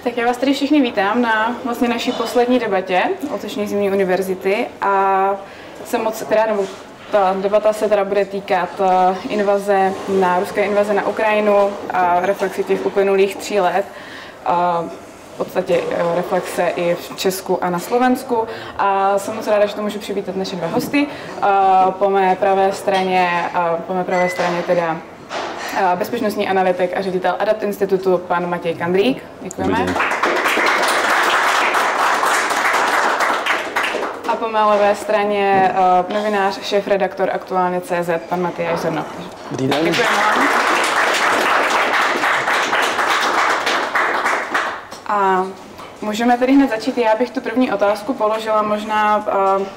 Tak já vás tady všichni vítám na vlastně naší poslední debatě Letošní zimní univerzity a jsem moc nebo ta debata se teda bude týkat ruské invaze na Ukrajinu a reflexi těch uplynulých 3 let. V podstatě reflexe i v Česku a na Slovensku. A jsem moc ráda, že to můžu přivítat naše 2 hosty. Po mé pravé straně teda bezpečnostní analytik a ředitel Adapt Institutu, pan Matěj Kandrík. Děkujeme. A po mé levé straně novinář, šéfredaktor Aktuálně.cz, pan Matyáš Zrno. Dobrý den. Děkujeme vám. A můžeme tedy hned začít. Já bych tu první otázku položila možná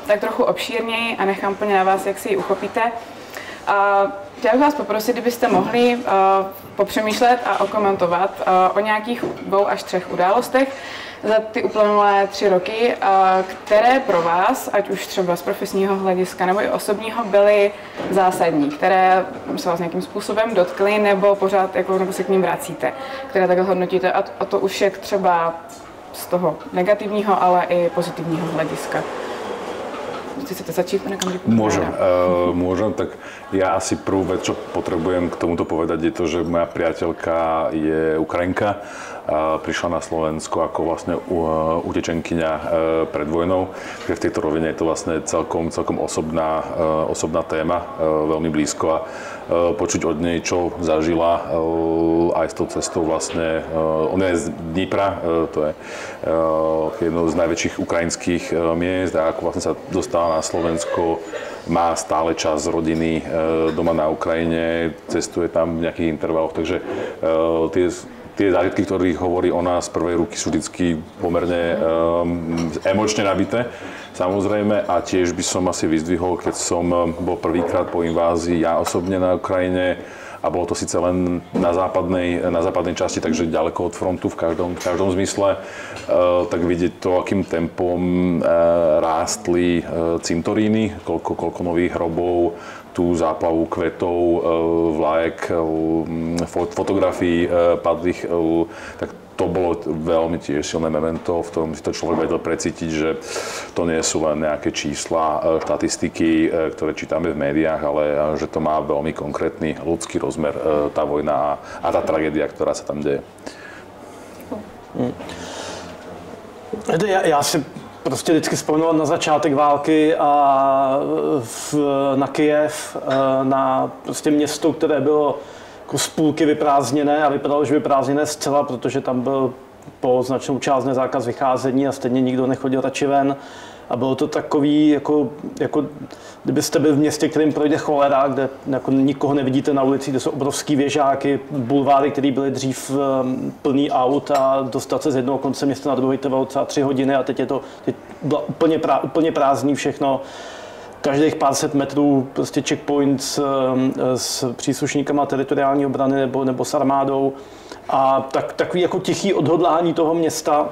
tak trochu obšírněji a nechám plně na vás, jak si ji uchopíte. Chtěla bych vás poprosit, kdybyste mohli popřemýšlet a okomentovat o nějakých 2 až 3 událostech za ty uplynulé 3 roky, které pro vás, ať už třeba z profesního hlediska nebo i osobního, byly zásadní, které se vás nějakým způsobem dotkly nebo pořád nebo se k ním vracíte, které takhle hodnotíte, a to už je třeba z toho negativního, ale i pozitivního hlediska. Chcete začít, pane Kandríku? Môžem, tak ja asi prvú vec, čo potrebujem k tomuto povedať, je to, že moja priateľka je Ukrajinka. Prišla na Slovensko ako vlastne utečenkyňa pred vojnou. V tejto rovine je to vlastne celkom osobná téma, veľmi blízko, a počuť od nej, čo zažila aj s tou cestou vlastne. Ona je z Dnipra, to je jedno z najväčších ukrajinských miest, a ako vlastne sa dostala na Slovensko, má stále čas rodiny doma na Ukrajine, cestuje tam v nejakých intervaloch, takže tie zážitky, ktorých hovorí ona z prvej ruky, sú vždycky pomerne emočne nabité, samozrejme. A tiež by som asi vyzdvihol, keď som bol prvýkrát po invázii ja osobne na Ukrajine, a bolo to síce len na západnej časti, takže ďaleko od frontu v každom zmysle, tak vidieť to, akým tempom rástli cintoríny, koľko nových hrobov, tú záplavu kvetov, vlajek, fotografií padlých, tak to bolo veľmi tiež silné memento, v tom si to človek vedel precítiť, že to nie sú len nejaké čísla, štatistiky, ktoré čítame v médiách, ale že to má veľmi konkrétny ľudský rozmer, tá vojna a tá tragédia, ktorá sa tam deje. Já si prostě vždycky vzpomínal na začátek války a na Kyjev, na prostě město, které bylo jako z půlky vyprázdněné, a vypadalo, že vyprázdněné zcela, protože tam byl po značnou část zákaz vycházení a stejně nikdo nechodil radši ven. A bylo to takový, jako kdybyste byl v městě, kterým projde cholera, kde jako nikoho nevidíte na ulici, kde jsou obrovský věžáky, bulváry, které byly dřív plný aut, a dostat se z jednoho konce města na druhý trvalo třeba 3 hodiny, a teď bylo úplně prázdný všechno. Každých pár set metrů prostě checkpoint s příslušníkama teritoriální obrany nebo s armádou, a takový jako tichý odhodlání toho města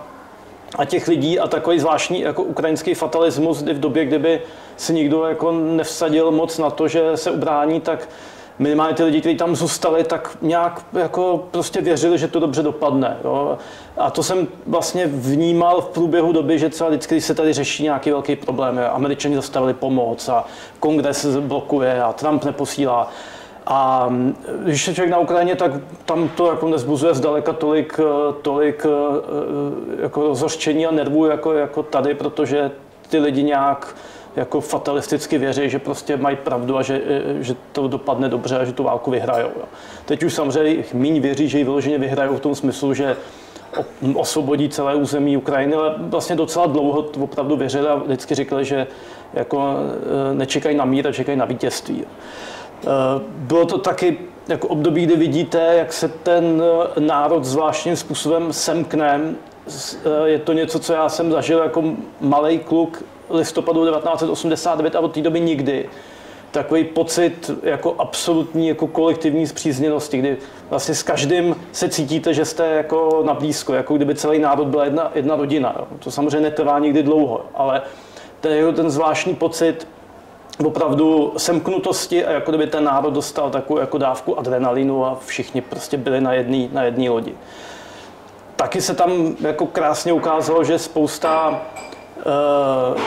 a těch lidí, a takový zvláštní jako ukrajinský fatalismus, kdy v době, kdyby si nikdo jako nevsadil moc na to, že se ubrání, tak minimálně ty lidi, kteří tam zůstali, tak nějak jako prostě věřili, že to dobře dopadne. Jo. A to jsem vlastně vnímal v průběhu doby, že třeba vždycky, když se tady řeší nějaký velký problém, Američani zastavili pomoc a Kongres blokuje a Trump neposílá. A když je člověk na Ukrajině, tak tam to jako nezbuzuje zdaleka tolik jako rozhořčení a nervů jako tady, protože ty lidi nějak jako fatalisticky věří, že prostě mají pravdu a že to dopadne dobře a že tu válku vyhrajou. Teď už samozřejmě míň věří, že ji vyloženě vyhrajou v tom smyslu, že osvobodí celé území Ukrajiny, ale vlastně docela dlouho opravdu věřili a vždycky říkali, že jako nečekají na mír a čekají na vítězství. Bylo to taky jako období, kdy vidíte, jak se ten národ zvláštním způsobem semkne. Je to něco, co já jsem zažil jako malej kluk listopadu 1989 a od té doby nikdy. Takový pocit jako absolutní jako kolektivní spřízněnosti, kdy vlastně s každým se cítíte, že jste jako na blízko, jako kdyby celý národ byla jedna rodina. Jo. To samozřejmě netrvá nikdy dlouho, ale ten zvláštní pocit opravdu semknutosti a jako kdyby ten národ dostal takovou jako dávku adrenalinu a všichni prostě byli na jedné lodi. taky se tam jako krásně ukázalo, že spousta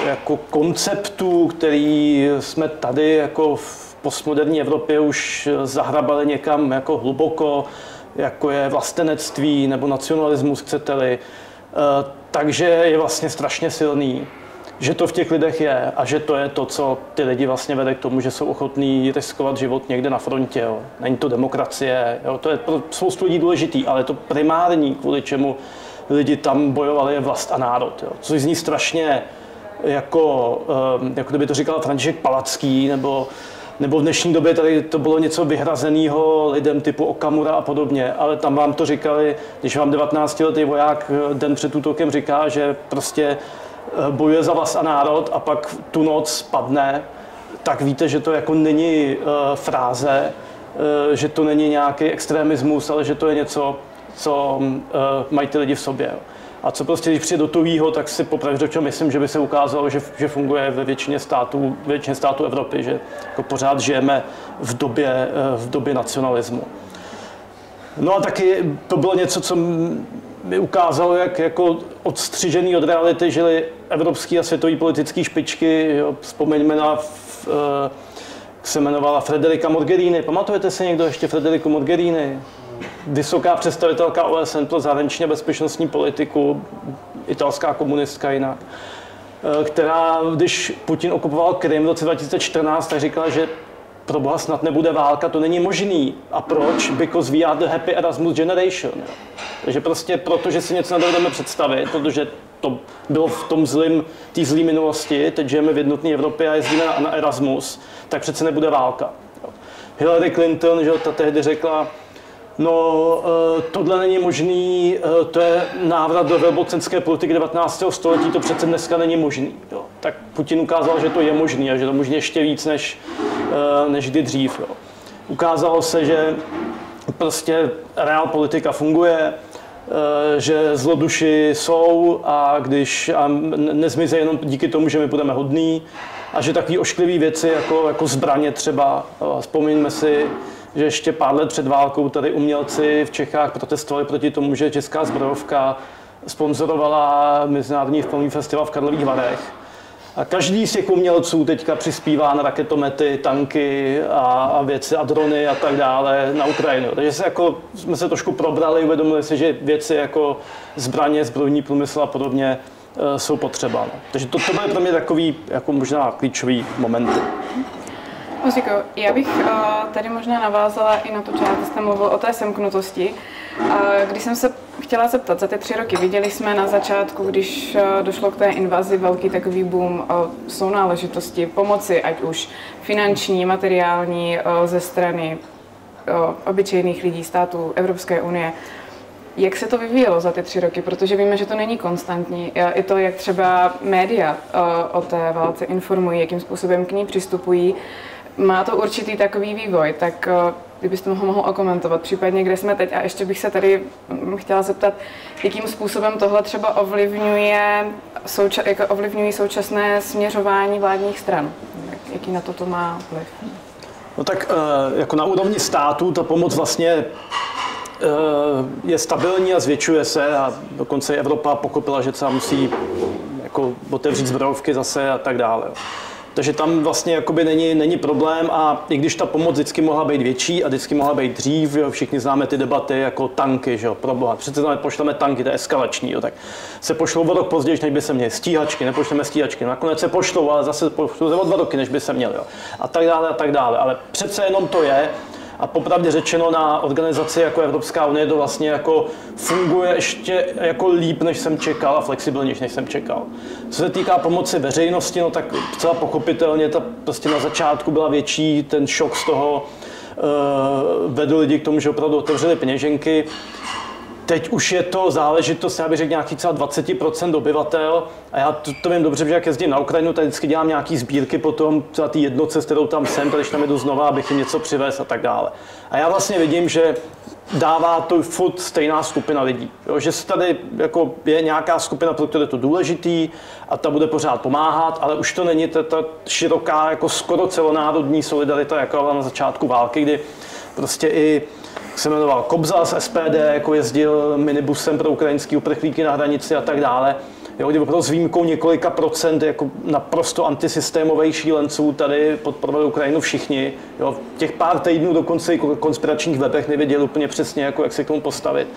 jako konceptů, který jsme tady jako v postmoderní Evropě už zahrabali někam jako hluboko, jako je vlastenectví nebo nacionalismus, chcete-li, takže je vlastně strašně silný, že to v těch lidech je a že to je to, co ty lidi vlastně vede k tomu, že jsou ochotní riskovat život někde na frontě. Jo. Není to demokracie, jo. To je pro spoustu lidí důležitý, ale to primární, kvůli čemu lidi tam bojovali, je vlast a národ. Jo. Což zní strašně jako kdyby to říkal František Palacký, nebo v dnešní době tady to bylo něco vyhrazeného lidem typu Okamura a podobně, ale tam vám to říkali, když vám 19letý voják den před útokem říká, že prostě bojuje za vlast a národ a pak tu noc padne, tak víte, že to jako není fráze, že to není nějaký extremismus, ale že to je něco, co mají ty lidi v sobě. A co prostě, když přijde do tuhýho, tak si popravdě řečeno myslím, že by se ukázalo, že funguje ve většině států Evropy, že jako pořád žijeme v době nacionalismu. No a taky to bylo něco, co mi ukázalo, jak jako odstřižený od reality žili evropský a světový politický špičky. Jo, vzpomeňme na, jak se jmenovala Federica Mogherini. Pamatujete si někdo ještě Federiku Mogherini? Vysoká představitelka OSN pro zahraničně bezpečnostní politiku, italská komunistka jinak, která, když Putin okupoval Krym v roce 2014, tak říkala, že pro boha snad nebude válka, to není možný. A proč? Because we are the happy Erasmus generation. Takže prostě proto, že si něco nedovedeme představit, protože to bylo v tom té zlé minulosti, teď žijeme v jednotné Evropě a jezdíme na Erasmus, tak přece nebude válka. Hillary Clinton, že ta tehdy řekla, no, tohle není možný, to je návrat do velmocenské politiky 19. století, to přece dneska není možný. Jo. Tak Putin ukázal, že to je možný a že to možná ještě víc než kdy dřív. Jo. Ukázalo se, že prostě reál politika funguje, že zloduši jsou a nezmizí jenom díky tomu, že my budeme hodní a že takové ošklivé věci jako zbraně třeba, vzpomeňme si, že ještě pár let před válkou tady umělci v Čechách protestovali proti tomu, že česká zbrojovka sponzorovala Mezinárodní filmový festival v Karlových Varech. A každý z těch umělců teďka přispívá na raketomety, tanky a věci a drony a tak dále na Ukrajinu. Takže jsme se trošku probrali, uvědomili si, že věci jako zbraně, zbrojní průmysl a podobně jsou potřeba. No. Takže to byly pro mě takový jako možná klíčový momenty. Honzíko, já bych tady možná navázala i na to, že jste mluvil o té semknutosti. Když jsem se chtěla zeptat, za ty 3 roky viděli jsme na začátku, když došlo k té invazi, velký takový boom sounáležitosti, pomoci, ať už finanční, materiální, ze strany obyčejných lidí, států Evropské unie. Jak se to vyvíjelo za ty 3 roky? Protože víme, že to není konstantní. I to, jak třeba média o té válce informují, jakým způsobem k ní přistupují, má to určitý takový vývoj, tak kdybyste ho mohl okomentovat, případně kde jsme teď. A ještě bych se tady chtěla zeptat, jakým způsobem tohle třeba ovlivňují současné směřování vládních stran. Jaký na to má vliv? No tak jako na úrovni státu ta pomoc vlastně je stabilní a zvětšuje se a dokonce Evropa pochopila, že třeba musí jako otevřít zbrojovky zase a tak dále. Takže tam vlastně jakoby není problém a i když ta pomoc vždycky mohla být větší a vždycky mohla být dřív, jo, všichni známe ty debaty jako tanky, že jo, proboha, přece tam pošleme tanky, to je eskalační, jo, tak se pošlou o rok později, než by se měli, stíhačky, nepošleme stíhačky, nakonec se pošlou, ale zase pošlou o 2 roky, než by se měli, jo, a tak dále, ale přece jenom to je. A popravdě řečeno na organizaci jako Evropská unie to vlastně jako funguje ještě jako líp, než jsem čekal a flexibilnější, než jsem čekal. Co se týká pomoci veřejnosti, no tak celá pochopitelně ta prostě na začátku byla větší, ten šok z toho vedl lidi k tomu, že opravdu otevřeli peněženky. Teď už je to záležitost, já bych řekl, nějakých třeba 20% obyvatel a já to vím dobře, že jak jezdím na Ukrajinu, tak vždycky dělám nějaký sbírky potom za ty jednotce, s kterou tam jsem, když tam jdu znova, abych jim něco přivez a tak dále. A já vlastně vidím, že dává to furt stejná skupina lidí. Jo, že se tady jako je nějaká skupina, pro kterou je to důležitý a ta bude pořád pomáhat, ale už to není ta široká, jako skoro celonárodní solidarita, jako byla na začátku války, kdy prostě i se jmenoval Kobza z SPD, jako jezdil minibusem pro ukrajinský uprchlíky na hranici a tak dále. Jo, kdy opravdu s výjimkou několika procent jako naprosto antisystémových šílenců tady podporovali Ukrajinu všichni. Jo, těch pár týdnů dokonce i konspiračních webech nevěděli úplně přesně, jako, jak se k tomu postavit.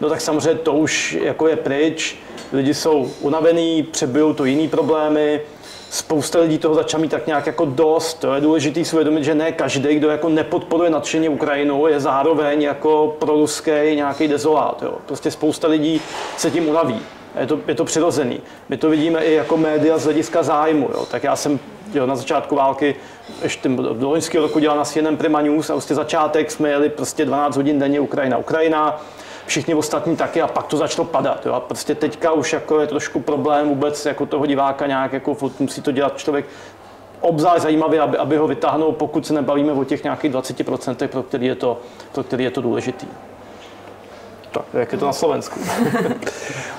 No tak samozřejmě to už jako je pryč, lidi jsou unavení, přebijou to jiný problémy. Spousta lidí toho začala mít tak nějak jako dost. To je důležité si uvědomit, že ne každý, kdo jako nepodporuje nadšeně Ukrajinu, je zároveň jako proruský nějaký dezolát. Jo. Prostě spousta lidí se tím unaví. Je to přirozený. My to vidíme i jako média z hlediska zájmu. Jo. Tak já jsem na začátku války ještě do loňského roku dělal na CNN Prima News a prostě začátek jsme jeli prostě 12 hodin denně Ukrajina. Všichni ostatní taky a pak to začalo padat. Jo. A prostě teďka už jako je trošku problém vůbec jako toho diváka nějak, jako musí to dělat člověk obzvlášť zajímavě, aby ho vytáhnul, pokud se nebavíme o těch nějakých 20%, pro který je to důležitý. Tak, jak je to na Slovensku?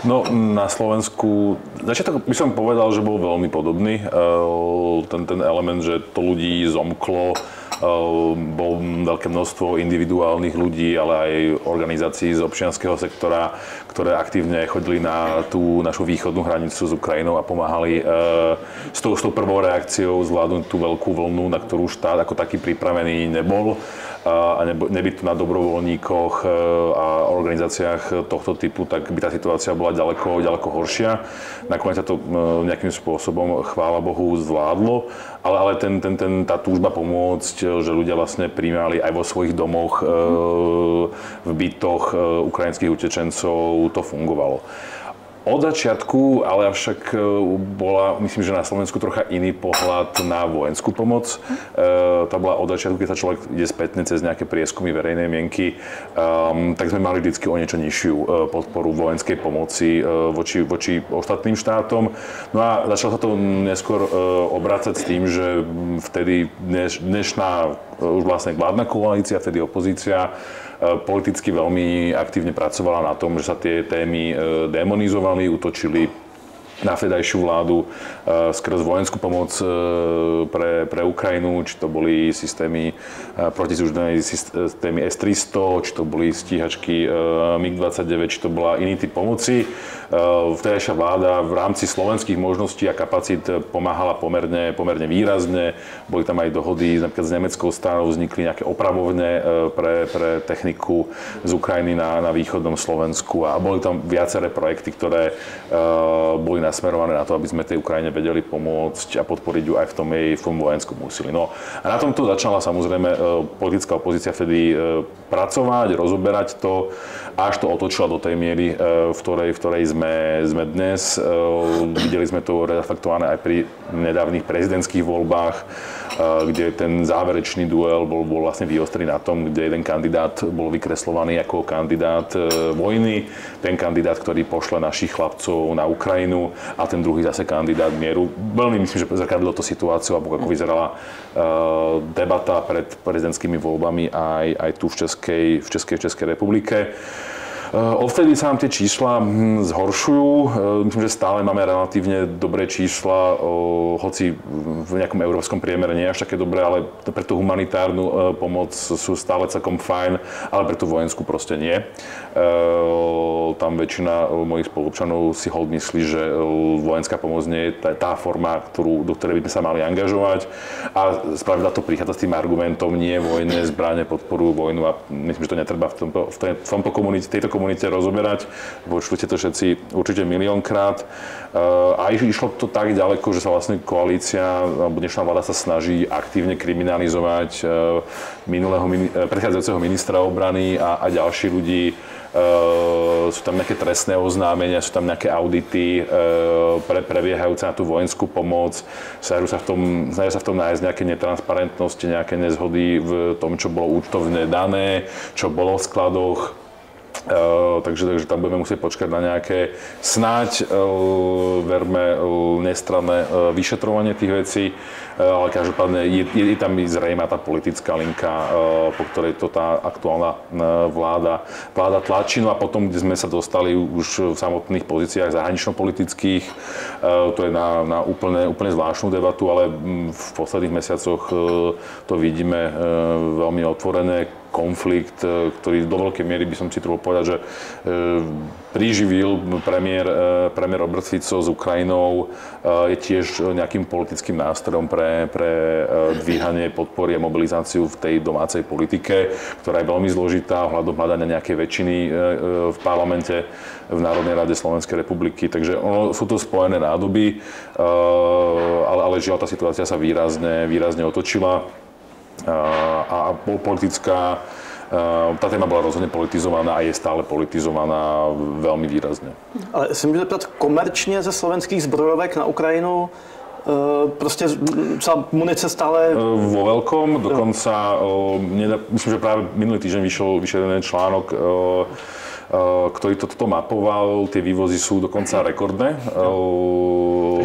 No, na Slovensku, začiatok by som povedal, že bol veľmi podobný. Ten element, že to ľudí zomklo, bol veľké množstvo individuálnych ľudí, ale aj organizácií z občianskeho sektora, ktoré aktívne chodili na tú našu východnú hranicu s Ukrajinou a pomáhali s tou prvou reakciou zvládnuť tú veľkú vlnu, na ktorú štát ako taký pripravený nebol. A nebyť na dobrovoľníkoch a organizáciách tohto typu, tak by tá situácia bola ďaleko horšia. Nakoniec sa to nejakým spôsobom, chvála Bohu, zvládlo, ale tá túžba pomôcť, že ľudia vlastne prijímali aj vo svojich domoch, v bytoch ukrajinských utečencov, to fungovalo. Od začiatku, ale avšak bola, myslím, že na Slovensku trocha iný pohľad na vojenskú pomoc. Tá bola od začiatku, keď sa človek ide spätne cez nejaké prieskumy verejnej mienky, tak sme mali vždycky o niečo nižšiu podporu vojenskej pomoci voči ostatným štátom. No a začalo sa to neskôr obrácať s tým, že vtedy dnešná už vlastne vládna koalícia, vtedy opozícia, politicky veľmi aktívne pracovala na tom, že sa tie témy demonizovali, útočili na vtedajšiu vládu skrz vojenskú pomoc pre Ukrajinu, či to boli systémy protizdušné systémy S-300, či to boli stíhačky MiG-29, či to bola iný typ pomoci. Vtedajšia vláda v rámci slovenských možností a kapacít pomáhala pomerne výrazne. Boli tam aj dohody napríklad s nemeckou stranou, vznikli nejaké opravovne pre techniku z Ukrajiny na východnom Slovensku a boli tam viaceré projekty, ktoré boli nasmerované na to, aby sme tej Ukrajine vedeli pomôcť a podporiť ju aj v tom vojenskom úsilí. No a na tomto začala samozrejme politická opozícia vtedy pracovať, rozoberať to, až to otočila do tej miery, v ktorej sme dnes. Videli sme to reflektované aj pri nedávnych prezidentských voľbách, kde ten záverečný duel bol vlastne vyostrený na tom, kde jeden kandidát bol vykreslovaný ako kandidát vojny, ten kandidát, ktorý pošle našich chlapcov na Ukrajinu a ten druhý zase kandidát mieru. Veľmi myslím, že zrkadlilo to situáciu, alebo ako vyzerala debata pred prezidentskými voľbami aj tu v Českej republike. Odvtedy sa nám tie čísla zhoršujú. Myslím, že stále máme relatívne dobré čísla, hoci v nejakom európskom priemere nie je až také dobré, ale pre tú humanitárnu pomoc sú stále celkom fajn, ale pre tú vojenskú proste nie. Tam väčšina mojich spoluobčanov si hold myslí, že vojenská pomoc nie je tá forma, do ktorej by sme sa mali angažovať. A spravidla to prichádza s tým argumentom, nie vojne, zbrane podporujú vojnu a myslím, že to netreba v tejto komunite rozoberať. Počuli ste to všetci určite miliónkrát. A išlo to tak ďaleko, že sa vlastne koalícia, alebo dnešná vláda sa snaží aktívne kriminalizovať predchádzajúceho ministra obrany a ďalší ľudí. Sú tam nejaké trestné oznámenia, sú tam nejaké audity prebiehajúce na tú vojenskú pomoc. Snažia sa v tom nájsť nejaké netransparentnosti, nejaké nezhody v tom, čo bolo účtovne dané, čo bolo v skladoch. Takže tam budeme musieť počkať na nejaké snáď verme nestranné vyšetrovanie tých vecí, ale každopádne je tam zrejmá tá politická linka, po ktorej to tá aktuálna vláda tlačí. No a potom, kde sme sa dostali už v samotných pozíciách zahranično-politických, to je na úplne zvláštnu debatu, ale v posledných mesiacoch to vidíme veľmi otvorené. konflikt, ktorý do veľkej miery by som si trúfal povedať, že priživil premiér Robert Fico s Ukrajinou, je tiež nejakým politickým nástrojom pre dvíhanie podpory a mobilizáciu v tej domácej politike, ktorá je veľmi zložitá ohľadom hľadania nejakej väčšiny v parlamente, v Národnej rade Slovenskej republiky. Takže sú to spojené nádoby, ale žiaľ, tá situácia sa výrazne otočila a politická. Tá téma bola rozhodne politizovaná a je stále politizovaná veľmi výrazne. Ale si můžu zeptat, komerčně ze slovenských zbrojovek na Ukrajinu prostě sa munice stále... Vo veľkom, dokonca, myslím, že práve minulý týždeň vyšiel jeden článok, ktorý toto mapoval, tie vývozy sú dokonca rekordné.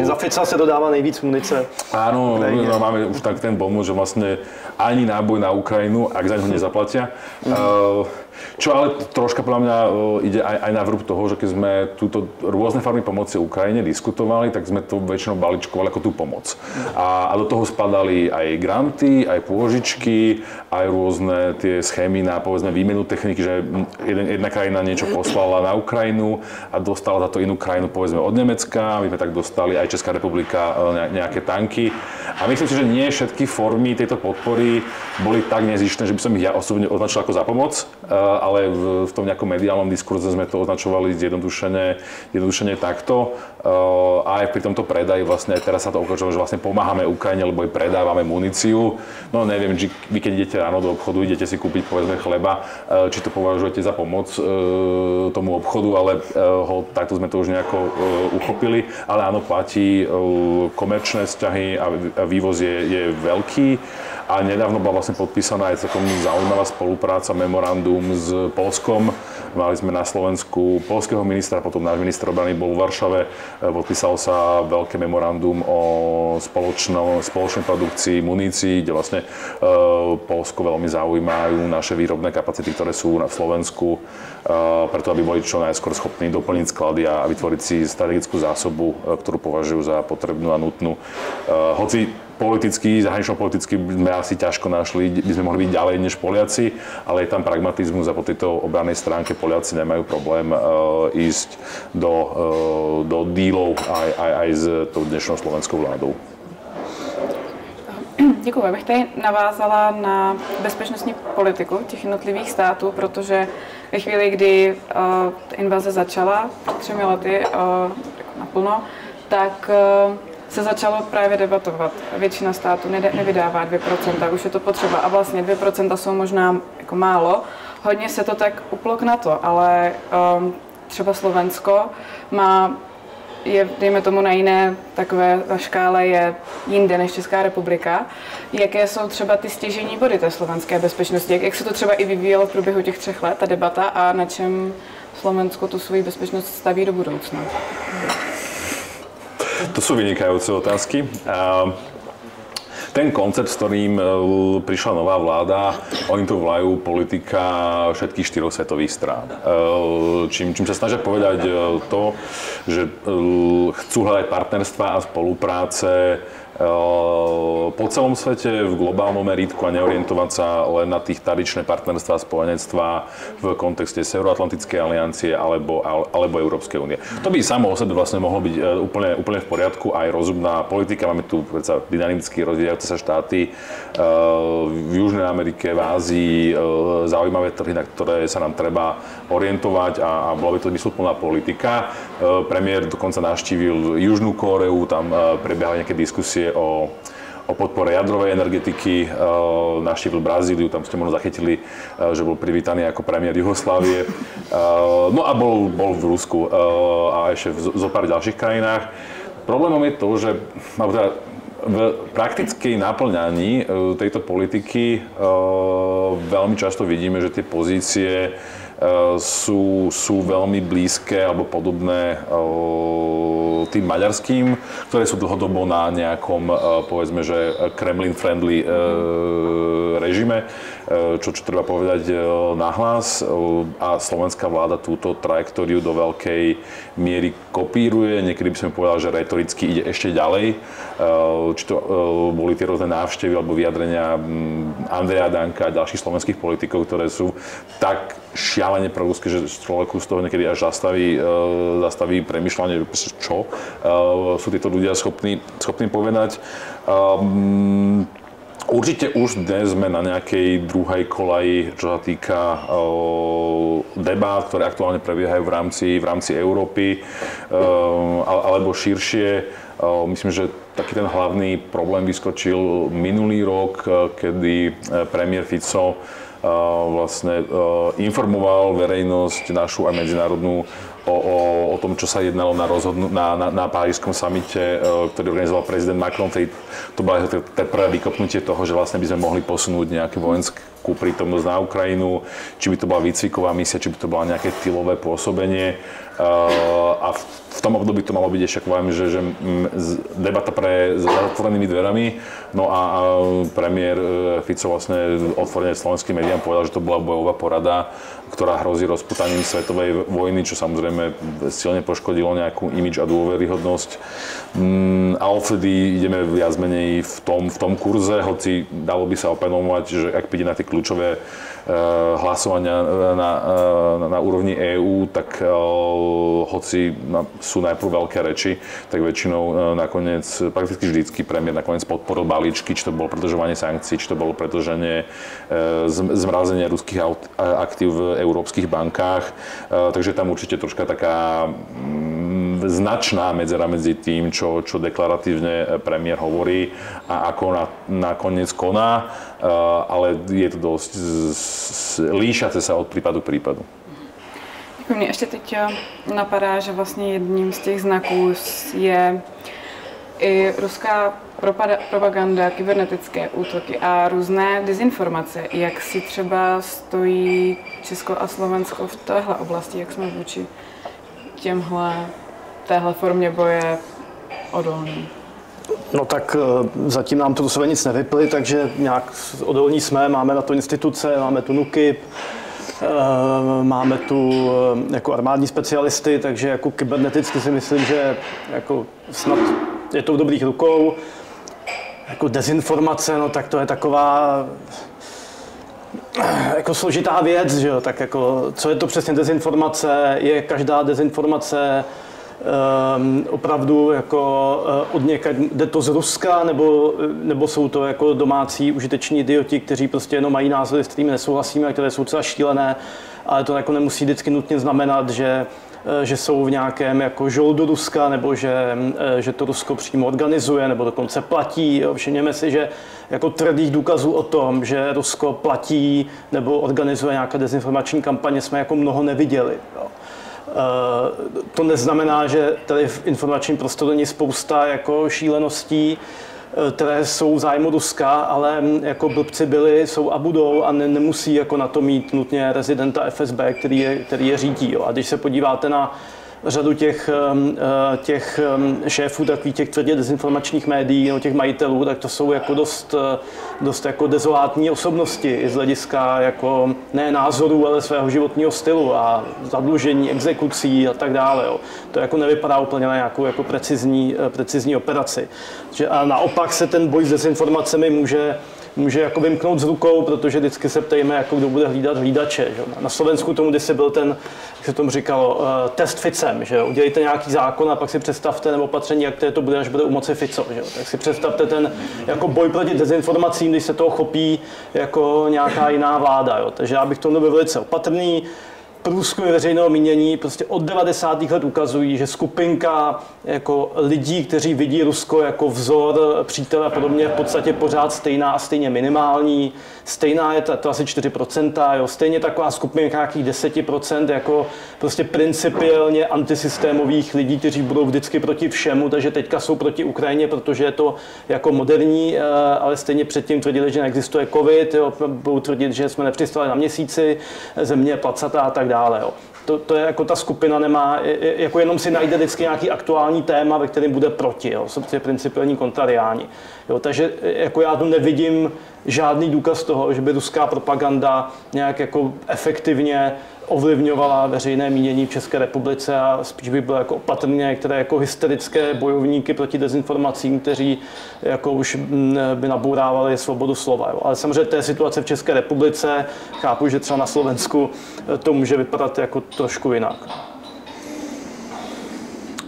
Za Fica sa dodáva nejvíc munice. Áno, máme už tak ten bonus, že vlastne ani náboj na Ukrajinu, ak za ňo nezaplatia. Čo ale troška podľa mňa ide aj na vrúb toho, že keď sme túto rôzne formy pomoci Ukrajine diskutovali, tak sme to väčšinou balíčkovali ako tú pomoc. A do toho spadali aj granty, aj pôžičky, aj rôzne tie schémy na povedzme výmenu techniky, že jedna krajina niečo poslala na Ukrajinu a dostala za to inú krajinu povedzme od Nemecka, my sme tak dostali aj Česká republika nejaké tanky. A myslím si, že nie všetky formy tejto podpory boli tak nezištné, že by som ich ja osobne označil ako za pomoc, ale v tom nejakom mediálnom diskurze sme to označovali zjednodušene takto. A aj pri tomto predaji vlastne aj teraz sa to ukáže, že vlastne pomáhame Ukrajine, lebo jej predávame muníciu. No neviem, či vy keď idete ráno do obchodu, idete si kúpiť povedzme chleba, či to považujete za pomoc tomu obchodu, ale takto sme to už nejako uchopili. Ale áno, platí komerčné vzťahy a vývoz je veľký. A nedávno bola vlastne podpísaná aj celkom zaujímavá spolupráca, memorandum s Poľskom. Mali sme na Slovensku poľského ministra, potom náš minister obrany bol v Varšave. Podpísalo sa veľké memorandum o spoločnej produkcii munícií, kde vlastne Poľsko veľmi zaujímajú naše výrobné kapacity, ktoré sú v Slovensku, preto aby boli čo najskôr schopní doplniť sklady a vytvoriť si strategickú zásobu, ktorú považujú za potrebnú a nutnú. Hoci zahranično-politicky by sme asi ťažko našli, by sme mohli byť ďalej než Poliaci, ale je tam pragmatizmus a po tejto obrannej stránke Poliaci nemajú problém ísť do dílov aj s tou dnešnou slovenskou vládou. Děkuji. Já bych tady navázala na bezpečnostní politiku těch jednotlivých států, protože ve chvíli, kdy invaze začala před 3 lety naplno, tak se začalo právě debatovat. Většina států nevydává 2%, už je to potřeba a vlastně 2% jsou možná jako málo. Hodně se to tak uplok na to, ale třeba Slovensko je, dejme tomu, na jiné takové škále je jinde než Česká republika. Jaké jsou třeba ty stěžejní body té slovenské bezpečnosti? Jak se to třeba i vyvíjelo v průběhu těch 3 let, ta debata, a na čem Slovensko tu svoji bezpečnost staví do budoucna? To sú vynikajúce otázky. Ten koncept, s ktorým prišla nová vláda, oni to volajú politika všetkých 4 svetových strán. Čím sa snažia povedať to, že chcú hľadať partnerstva a spolupráce po celom svete v globálnom meritku a neorientovať sa len na tých tradičné partnerstvá a spojenectvá v kontexte Severoatlantickej aliancie alebo Európskej únie. To by samo o sebe vlastne mohlo byť úplne v poriadku, aj rozumná politika. Máme tu predsa dynamicky rozvíjajúce sa štáty v Južnej Amerike, v Ázii, zaujímavé trhy, na ktoré sa nám treba orientovať a bola by to zmysluplná politika. Premiér dokonca navštívil Južnú Kóreu, tam prebiehali nejaké diskusie o podpore jadrovej energetiky, navštívil Brazíliu, tam ste možno zachytili, že bol privítaný ako premiér Juhoslávie. No a bol v Rusku a ešte v zopár ďalších krajinách. Problémom je to, že v praktickej naplňaní tejto politiky veľmi často vidíme, že tie pozície sú veľmi blízke alebo podobné tým maďarským, ktoré sú dlhodobo na nejakom, povedzme, že Kremlin-friendly režime, čo treba povedať nahlas. A slovenská vláda túto trajektóriu do veľkej miery kopíruje. Niekedy by som povedal, že retoricky ide ešte ďalej. Či to boli tie rôzne návštevy alebo vyjadrenia Andreja Danka a ďalších slovenských politikov, ktoré sú tak šialene proruské, že človeku z toho niekedy až zastaví premýšľanie, čo sú títo ľudia schopní povedať. Určite už dnes sme na nejakej druhej kolaji, čo sa týka debát, ktoré aktuálne prebiehajú v rámci Európy alebo širšie. Myslím, že taký ten hlavný problém vyskočil minulý rok, kedy premiér Fico vlastne informoval verejnosť našu aj medzinárodnú o tom, čo sa jednalo na Parížskom samite, ktorý organizoval prezident Macron. To bolo prvé vykopnutie toho, že vlastne by sme mohli posunúť nejakú vojenskú prítomnosť na Ukrajinu, či by to bola výcviková misia, či by to bola nejaké tylové pôsobenie. A v tom období to malo byť ešte, že debata pre zatvorenými dverami. No a premiér Fico vlastne otvorene slovenským médiám povedal, že to bola bojová porada, ktorá hrozí rozputaním svetovej vojny, čo samozrejme silne poškodilo nejakú imidž a dôveryhodnosť. A odvtedy ideme viac menej v tom kurze, hoci dalo by sa opanovať, že ak príde na tie kľúčové hlasovania na úrovni EÚ, tak hoci sú najprv veľké reči, tak väčšinou nakoniec, prakticky vždycky premiér nakoniec podporil balíčky, či to bolo predĺžovanie sankcií, či to bolo predĺženie zmrazenie ruských aktív v európskych bankách. Takže tam určite troška taká značná medzera medzi tým, čo deklaratívne premiér hovorí a ako nakoniec koná, ale je to dosť líšiace sa od prípadu k prípadu. Mě ještě teď napadá, že vlastně jedním z těch znaků je i ruská propaganda, kybernetické útoky a různé dezinformace. Jak si třeba stojí Česko a Slovensko v téhle oblasti, jak jsme vůči téhle formě boje odolní? No tak zatím nám to do sebe nic nevyply, takže nějak odolní jsme, máme na to instituce, máme tu NÚKIB, máme tu jako armádní specialisty, takže jako kyberneticky si myslím, že jako snad je to v dobrých rukou. Jako dezinformace, no tak to je taková jako složitá věc, že jo, tak jako co je to přesně dezinformace, je každá dezinformace opravdu jako od někaď, jde to z Ruska, nebo jsou to jako domácí užiteční idioti, kteří prostě jenom mají názory, s kterými nesouhlasíme, které jsou třeba šílené, ale to jako nemusí vždycky nutně znamenat, že jsou v nějakém jako žoldu Ruska, nebo že to Rusko přímo organizuje, nebo dokonce platí. Všimněme si, že jako tvrdých důkazů o tom, že Rusko platí nebo organizuje nějaké dezinformační kampaně, jsme jako mnoho neviděli. Jo. To neznamená, že tady v informačním prostoru není spousta jako šíleností, které jsou v zájmu Ruska, ale jako blbci byli, jsou a budou a nemusí jako na to mít nutně rezidenta FSB, který je řídí. Jo. A když se podíváte na řadu těch šéfů takových těch tvrdě dezinformačních médií, no, těch majitelů, tak to jsou jako dost jako dezolátní osobnosti i z hlediska jako ne názorů, ale svého životního stylu a zadlužení, exekucí a tak dále. Jo. To jako nevypadá úplně na nějakou jako precizní operaci. A naopak se ten boj s dezinformacemi může jako vymknout z rukou, protože vždycky se ptejme, jako kdo bude hlídat hlídače. Že? Na Slovensku tomu kdysi byl ten, jak se tomu říkalo, test Ficem. Že? Udělejte nějaký zákon a pak si představte nebo opatření, jak to bude, až bude u moci Fico. Že? Tak si představte ten jako boj proti dezinformacím, když se toho chopí jako nějaká jiná vláda. Jo? Takže já bych tomu byl velice opatrný. Průzkumy veřejného mínění prostě od 90. let ukazují, že skupinka jako lidí, kteří vidí Rusko jako vzor, přítele a podobně, je v podstatě pořád stejná a stejně minimální. Stejná je to asi 4%, jo. Stejně taková skupinka nějakých 10% jako prostě principiálně antisystémových lidí, kteří budou vždycky proti všemu, takže teďka jsou proti Ukrajině, protože je to jako moderní, ale stejně předtím tvrdili, že neexistuje covid, jo. Budou tvrdit, že jsme nepřistali na měsíci, země placatá a tak tak dále. Jo. To je jako ta skupina nemá, jako jenom si najde vždycky nějaký aktuální téma, ve kterém bude proti, jo. Jsou prostě principiální kontrariáni. Jo, takže jako já tu nevidím žádný důkaz toho, že by ruská propaganda nějak jako efektivně ovlivňovala veřejné mínění v České republice a spíš by byl jako opatrně některé jako hysterické bojovníky proti dezinformacím, kteří jako už by nabourávali svobodu slova. Jo. Ale samozřejmě té situace v České republice, chápu, že třeba na Slovensku to může vypadat jako trošku jinak.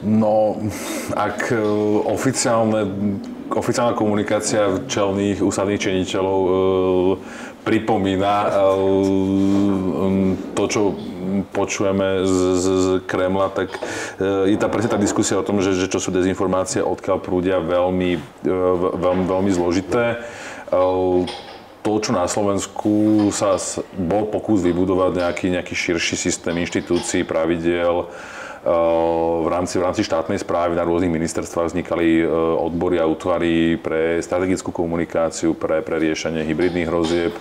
No, ak oficiálna komunikácia čelných ústavných činiteľov pripomína to, čo počujeme z Kremla, tak je tam presne tá diskusia o tom, že čo sú dezinformácie, odkiaľ prúdia, veľmi zložité. To, čo na Slovensku bol pokus vybudovať nejaký širší systém inštitúcií, pravidiel, v rámci štátnej správy na rôznych ministerstvách vznikali odbory a útvary pre strategickú komunikáciu, pre riešenie hybridných hrozieb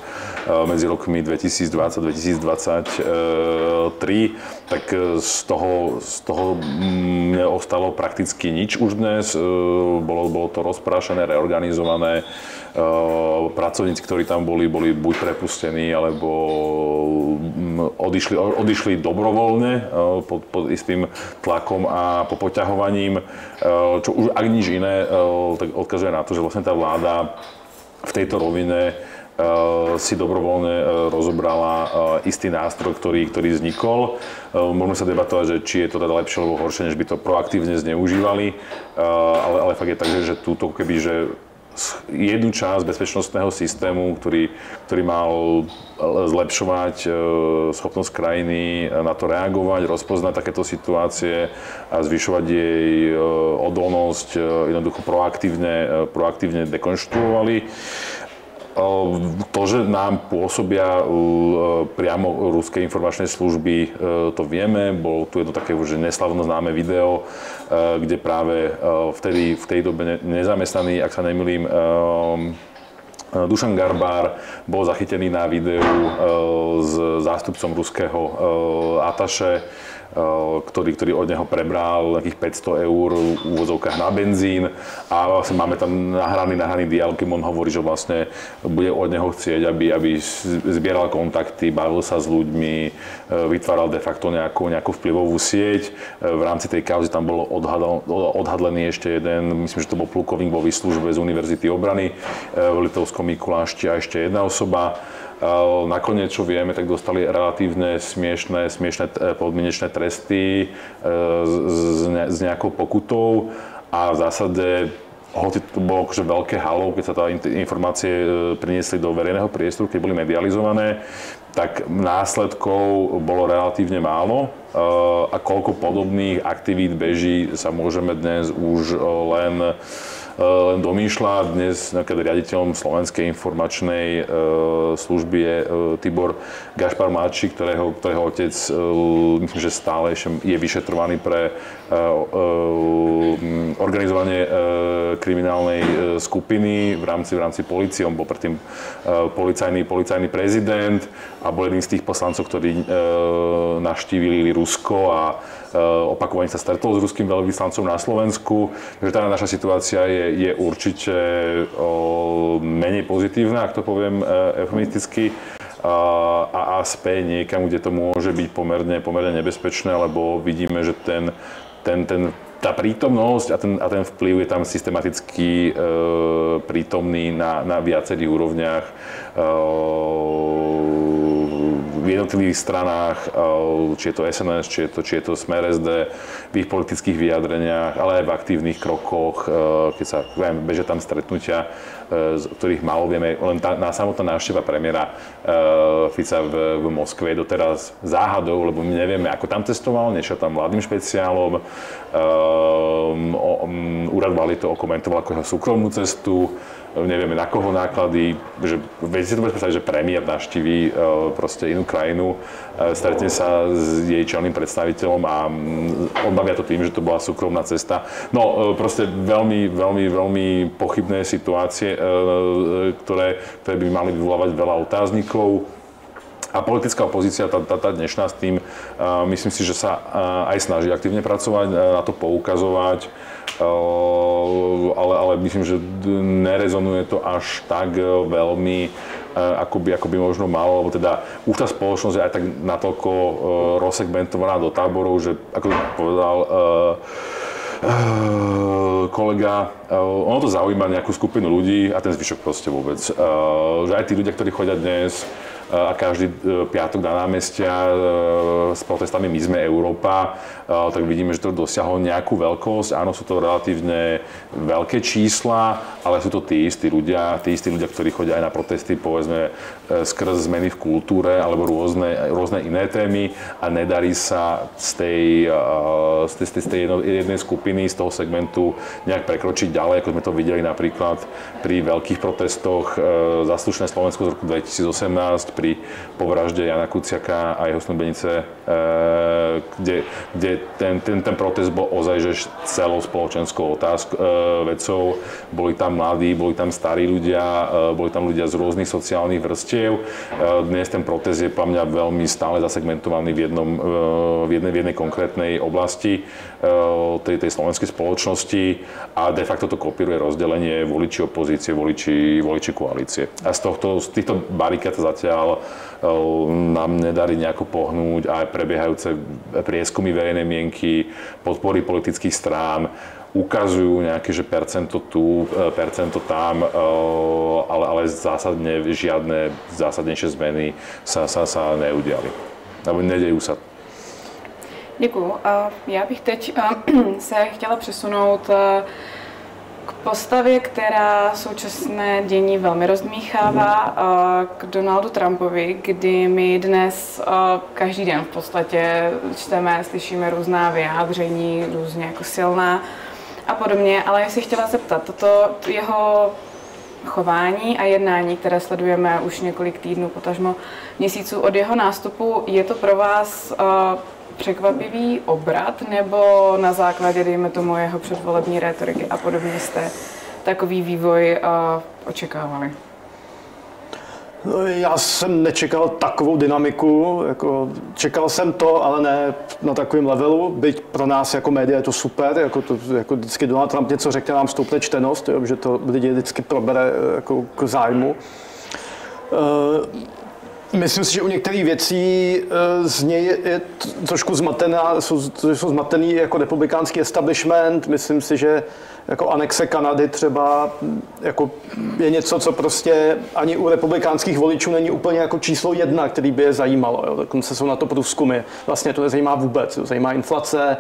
medzi rokmi 2020-2023. Tak z toho neostalo prakticky nič už dnes. Bolo to rozprášené, reorganizované. Pracovníci, ktorí tam boli buď prepustení, alebo odišli dobrovoľne pod istým tlakom a popoťahovaním, čo už ak nič iné, tak odkazuje na to, že vlastne tá vláda v tejto rovine si dobrovoľne rozobrala istý nástroj, ktorý vznikol. Môžeme sa debatovať, že či je to teda lepšie alebo horšie, než by to proaktívne zneužívali, ale fakt je tak, že túto že jednu časť bezpečnostného systému, ktorý mal zlepšovať schopnosť krajiny na to reagovať, rozpoznať takéto situácie a zvyšovať jej odolnosť, jednoducho proaktívne dekonštruovali. To, že nám pôsobia priamo ruské informačné služby, to vieme. Bolo tu jedno také už neslavno známe video, kde práve vtedy v tej dobe nezamestnaný, ak sa nemýlim, Dušan Garbár bol zachytený na videu s zástupcom ruského ataše, ktorý od neho prebral nejakých 500 eur v úvodzovkách na benzín a vlastne máme tam nahraný dialog, keď on hovorí, že vlastne bude od neho chcieť, aby zbieral kontakty, bavil sa s ľuďmi, vytváral de facto nejakú vplyvovú sieť. V rámci tej kauzy tam bolo odhadlený ešte jeden, myslím, že to bol plukovník vo výslužbe z Univerzity obrany v Litovskom Mikuláši a ešte jedna osoba. Nakoniec, čo vieme, tak dostali relatívne smiešné podmienečné tresty s nejakou pokutou a v zásade, hoci to bolo akože veľké halo, keď sa tá informácie priniesli do verejného priestoru, keď boli medializované, tak následkov bolo relatívne málo a koľko podobných aktivít beží, sa môžeme dnes už len domýšľať. Dnes riaditeľom Slovenskej informačnej služby je Tibor Gašpar mladší, ktorého otec, myslím, že stále je vyšetrovaný pre organizovanie kriminálnej skupiny v rámci polície. On bol predtým policajný prezident a bol jedným z tých poslancov, ktorí navštívili Rusko a opakovane sa stretol s ruským veľvyslancom na Slovensku. Takže tá naša situácia je určite menej pozitívna, ak to poviem eufemisticky. A späť niekam, kde to môže byť pomerne nebezpečné, lebo vidíme, že tá prítomnosť a ten vplyv je tam systematicky prítomný na viacerých úrovniach v jednotlivých stranách, či je to SNS, či je to Smer SD, v ich politických vyjadreniach, ale aj v aktívnych krokoch, keď sa bežia tam stretnutia, z ktorých málo vieme. Len na samotná návšteva premiéra Fica v Moskve je doteraz záhadou, lebo my nevieme, ako tam testoval, nešiel tam mladým špeciálom, úrad vlády to okomentoval ako jeho súkromnú cestu, nevieme na koho náklady, že viete si to predstaviť, že premiér navštíví proste inú krajinu, stretne sa s jej čelným predstaviteľom a odbavia to tým, že to bola súkromná cesta. No proste veľmi pochybné situácie, ktoré by mali vyvolávať veľa otáznikov. A politická opozícia, tá dnešná s tým, myslím si, že sa aj snaží aktívne pracovať, na to poukazovať, ale myslím, že nerezonuje to až tak veľmi, ako by možno malo, lebo teda už tá spoločnosť je aj tak natoľko rozsegmentovaná do táborov, že ako povedal kolega, ono to zaujíma nejakú skupinu ľudí a ten zvyšok proste vôbec. Že aj tí ľudia, ktorí chodia dnes a každý piatok na námestia s protestami My sme Európa, tak vidíme, že to dosiahlo nejakú veľkosť. Áno, sú to relatívne veľké čísla, ale sú to tí istí ľudia, ktorí chodia aj na protesty, povedzme, skrz zmeny v kultúre alebo rôzne iné témy a nedarí sa z tej jednej skupiny, z toho segmentu nejak prekročiť ďalej, ako sme to videli napríklad pri veľkých protestoch za slušné Slovensko z roku 2018, pri povražde Jana Kuciaka a jeho snúbenice, kde ten protest bol ozaj že celou spoločenskou vecou. Boli tam mladí, boli tam starí ľudia, boli tam ľudia z rôznych sociálnych vrstiev. Dnes ten protest je podľa mňa veľmi stále zasegmentovaný v jednej konkrétnej oblasti tej slovenskej spoločnosti a de facto to kopíruje rozdelenie voliči opozície, voliči koalície. A z týchto barikád zatiaľ nám nedarí nejako pohnúť aj prebiehajúce prieskumy verejnej mienky, podpory politických strán, ukazujú nejaké, že percento tu, percento tam, ale zásadne žiadne zásadnejšie zmeny sa neudiali. Alebo nedejú sa. Děkuju. Já bych teď se chtěla přesunout k postavě, která současné dění velmi rozdmíchává, k Donaldu Trumpovi, kdy my dnes každý den v podstatě čteme, slyšíme různá vyjádření, různě jako silná a podobně, ale já si chtěla zeptat, toto jeho chování a jednání, které sledujeme už několik týdnů, potažmo měsíců od jeho nástupu, je to pro vás překvapivý obrat, nebo na základě, dejme tomu, jeho předvolební rétoriky a podobně jste takový vývoj očekávali? Já jsem nečekal takovou dynamiku, jako čekal jsem to, ale ne na takovém levelu, byť pro nás jako média je to super, jako vždycky Donald Trump něco řekne, nám stoupne čtenost, jo, že to lidi vždycky probere jako k zájmu. Myslím si, že u některých věcí z něj je trošku jsou zmatený jako republikánský establishment. Myslím si, že jako anexe Kanady třeba jako je něco, co prostě ani u republikánských voličů není úplně jako číslo 1, který by je zajímalo. Jo. Dokonce jsou na to průzkumy. Vlastně to nezajímá vůbec. Jo. Zajímá inflace.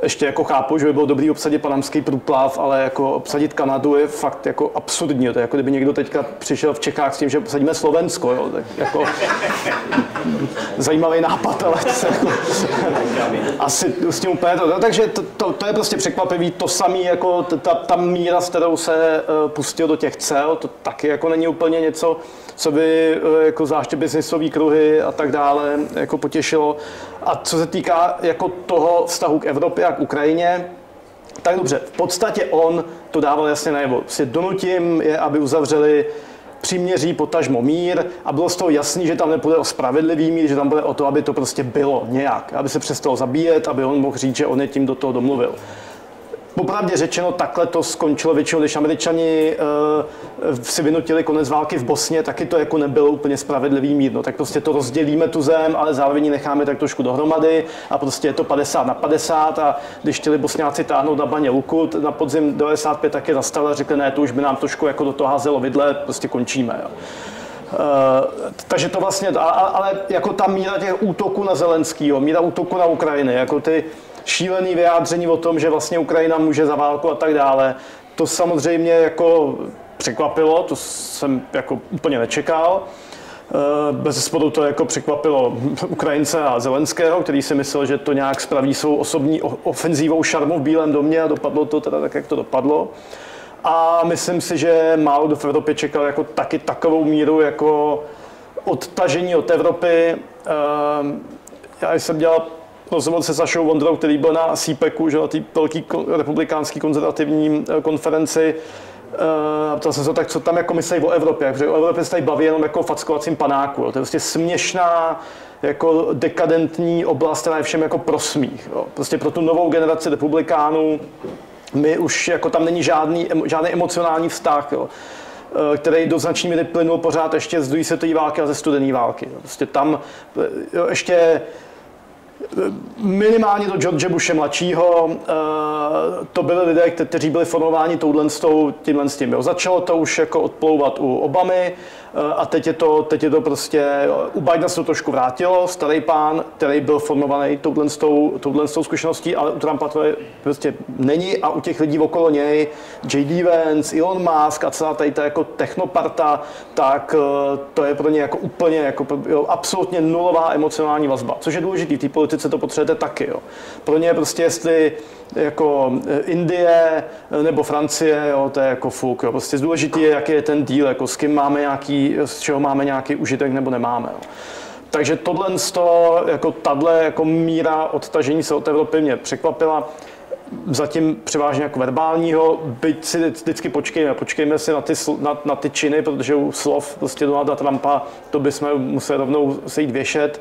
Ještě jako chápu, že by bylo dobrý obsadit panamský průplav, ale jako obsadit Kanadu je fakt jako absurdní. To je jako kdyby někdo teďka přišel v Čechách s tím, že obsadíme Slovensko, jo. Tak jako zajímavý nápad, ale jako, asi s tím úplně to. No, takže to je prostě překvapivý. To samé jako ta míra, s kterou se pustil do těch cel, to taky jako není úplně něco, co by jako zvláště biznisové kruhy a tak dále jako potěšilo. A co se týká jako toho vztahu k Evropě a k Ukrajině, tak dobře, v podstatě on to dával jasně najevo. Prostě donutím je, aby uzavřeli příměří, potažmo mír a bylo z toho jasný, že tam nepůjde o spravedlivý mír, že tam bude o to, aby to prostě bylo nějak, aby se přestalo zabíjet, aby on mohl říct, že on je tím do toho domluvil. Popravdě řečeno, takhle to skončilo většinou, když Američani si vynutili konec války v Bosně, taky to jako nebylo úplně spravedlivý mír. No, tak prostě to rozdělíme tu zem, ale zároveň ji necháme tak trošku dohromady a prostě je to 50-50 a když chtěli Bosňáci táhnout na Baně Luku na podzim 95, tak je zastavili a řekli, ne, to už by nám trošku jako do toho házelo vidle, prostě končíme. Jo. Takže to vlastně, ale jako ta míra těch útoků na Zelenskýho, míra útoku na Ukrajinu, jako ty šílený vyjádření o tom, že vlastně Ukrajina může za válku a tak dále. To samozřejmě jako překvapilo, to jsem jako úplně nečekal. Bezesporu to jako překvapilo Ukrajince a Zelenského, který si myslel, že to nějak spraví svou osobní ofenzívou šarmu v Bílém domě a dopadlo to teda tak, jak to dopadlo. A myslím si, že málo kdo v Evropě čekal jako taky takovou míru jako odtažení od Evropy. Já jsem dělal rozhovor se Sašou Vondrou, který byl na CPECu, že na té velké republikánské konzervativní konferenci, ptal jsem se tak, co tam jako myslí o Evropě, protože o Evropě se tady baví jenom jako o fackovacím panáku. Jo. To je prostě směšná, jako dekadentní oblast, která je všem jako pro smích. Jo. Prostě pro tu novou generaci republikánů my už jako tam není žádný emocionální vztah, jo, který do značné míry plynul pořád ještě z druhé světové války a ze studené války. Jo. Prostě tam ještě minimálně do George Bushe mladšího, to byli lidé, kteří byli formováni tímhle s tím. Jo. Začalo to už jako odplouvat u Obamy a teď je to prostě, u Bidena se to trošku vrátilo, starý pán, který byl formovaný touhle zkušeností, ale u Trumpa to prostě není a u těch lidí okolo něj, J.D. Vance, Elon Musk a celá tady ta jako technoparta, tak to je pro ně jako úplně jako absolutně nulová emocionální vazba, což je důležitý, v té politice to potřebujete taky. Jo. Pro ně prostě jestli jako Indie nebo Francie, jo, to je jako fuk. Jo. Prostě důležitý je, jaký je ten díl, jako z čeho máme nějaký užitek nebo nemáme. Jo. Takže tahle jako míra odtažení se od Evropy mě překvapila. Zatím převážně jako verbálního, byť si vždycky počkejme si na ty činy, protože u slov prostě Donalda Trumpa to bychom museli rovnou se jít věšet.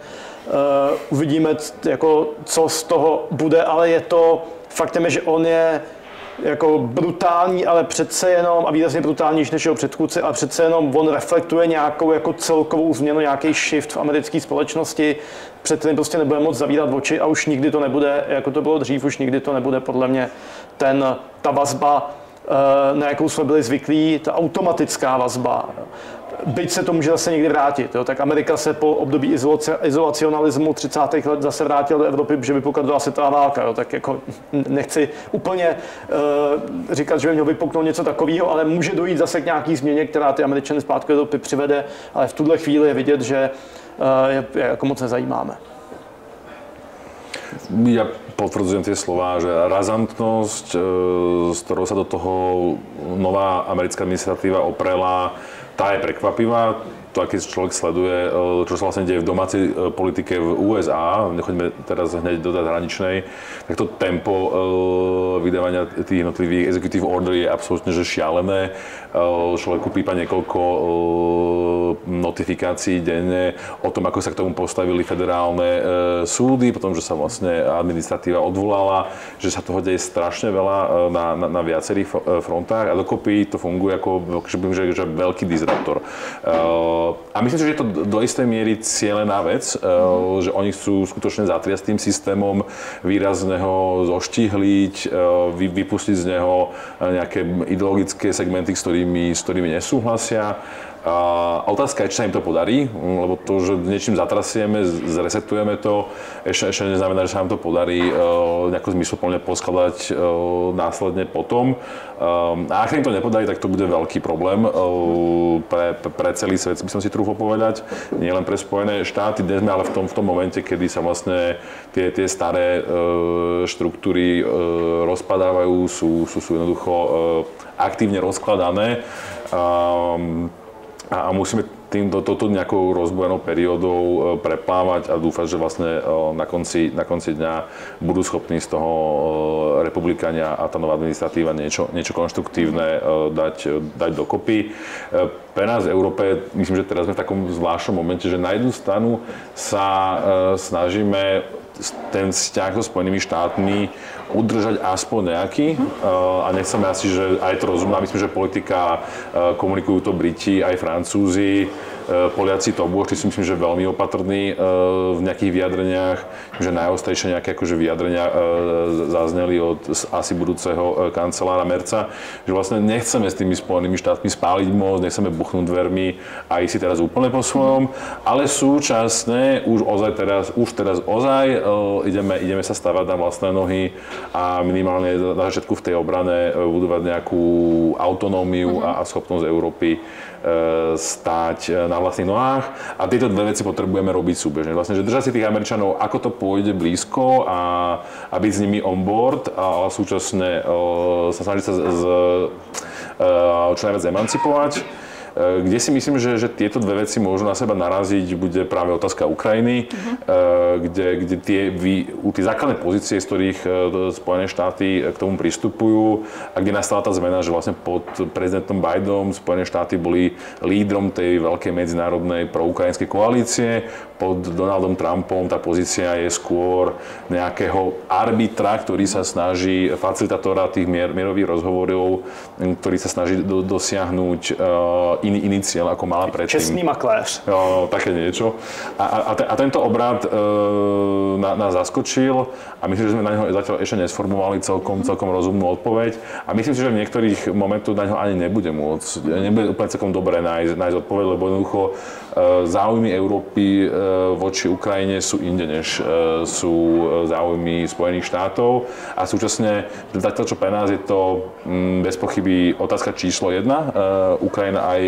Uvidíme, jako, co z toho bude, ale faktem je, že on je jako brutální, ale přece jenom, a výrazně brutálnější než jeho předchůdce, ale přece jenom on reflektuje nějakou jako celkovou změnu, nějaký shift v americké společnosti, před kterým prostě nebudeme moc zavírat oči a už nikdy to nebude, jako to bylo dřív, už nikdy to nebude podle mě ta vazba, na jakou jsme byli zvyklí, ta automatická vazba. Byť se to může zase někdy vrátit, jo, tak Amerika se po období izolacionalismu 30. let zase vrátila do Evropy, že vypukla druhá světová válka, jo, tak jako nechci úplně říkat, že by mělo vypuknout něco takového, ale může dojít zase k nějaký změně, která ty Američany zpátky do Evropy přivede, ale v tuhle chvíli je vidět, že je jako moc nezajímáme. Ja potvrdzujem tie slová, že razantnosť, s ktorou sa do toho nová americká administratíva oprela, tá je prekvapivá. To, aký človek sleduje, čo sa vlastne deje v domácej politike v USA, nechoďme teraz hneď do zahraničnej, tak to tempo vydávania tých jednotlivých executive order je absolútne že šialené. Človeku pípa niekoľko notifikácií denne o tom, ako sa k tomu postavili federálne súdy, potom, že sa vlastne administratíva odvolala, že sa toho deje strašne veľa na viacerých frontách a dokopy to funguje ako že veľký disruptor. A myslím si, že je to do istej miery cielená vec, že oni chcú skutočne zatriasť tým systémom, výrazne ho zoštíhliť, vypustiť z neho nejaké ideologické segmenty, s ktorými nesúhlasia. A otázka je, či sa im to podarí, lebo to, že niečím zatrasieme, zresetujeme to, ešte neznamená, že sa nám to podarí nejako zmysluplne poskladať následne potom. A ak im to nepodarí, tak to bude veľký problém pre celý svet, by som si trúfol povedať, nie len pre Spojené štáty. Dnes sme ale v tom momente, kedy sa vlastne tie staré štruktúry rozpadávajú, sú jednoducho aktívne rozkladané. A musíme toto nejakou rozbojenou periódou preplávať a dúfať, že vlastne na konci dňa budú schopní z toho republikánia a tá nová administratíva niečo konštruktívne dať dokopy. Pre nás v Európe, myslím, že teraz sme v takom zvláštnom momente, že na jednu stranu sa snažíme ten vzťah so Spojenými štátmi udržať aspoň nejaký a nechceme asi, že aj to rozumná, myslím, že politika, komunikujú to Briti, aj Francúzi, Poliaci to obočí, si myslím, že veľmi opatrní v nejakých vyjadreniach, že najostrejšie nejaké akože vyjadrenia zazneli od asi budúceho kancelára Merca, že vlastne nechceme s tými Spojenými štátmi spáliť most, nechceme buchnúť dvermi a ísť si teraz úplne po svojom, ale súčasne už teraz ideme sa stavať na vlastné nohy a minimálne na začiatku v tej obrane budovať nejakú autonómiu a schopnosť Európy stáť na vlastných nohách a tieto dve veci potrebujeme robiť súbežne. Vlastne, že držať si tých Američanov, ako to pôjde blízko a byť s nimi on board, ale súčasne sa snažiť sa čo najviac emancipovať. Kde si myslím, že tieto dve veci môžu na seba naraziť, bude práve otázka Ukrajiny, kde tie základné pozície, z ktorých Spojené štáty k tomu pristupujú a kde nastala tá zmena, že vlastne pod prezidentom Bidenom Spojené štáty boli lídrom tej veľkej medzinárodnej proukrajinskej koalície. Pod Donaldom Trumpom tá pozícia je skôr nejakého arbitra, ktorý sa snaží, facilitátora tých mierových rozhovorov, ktorý sa snaží dosiahnuť iný cieľ, ako mala predtým. Čestný makléř. Také niečo. A tento obrad nás zaskočil a myslím, že sme na neho zatiaľ ešte nesformovali celkom rozumnú odpoveď. A myslím si, že v niektorých momentoch na neho ani nebude úplne celkom dobre nájsť odpoveď, lebo jednoducho záujmy Európy voči Ukrajine sú inde, než sú záujmy Spojených štátov. A súčasne, to, čo pre nás je to bez pochyby otázka číslo 1, Ukrajina aj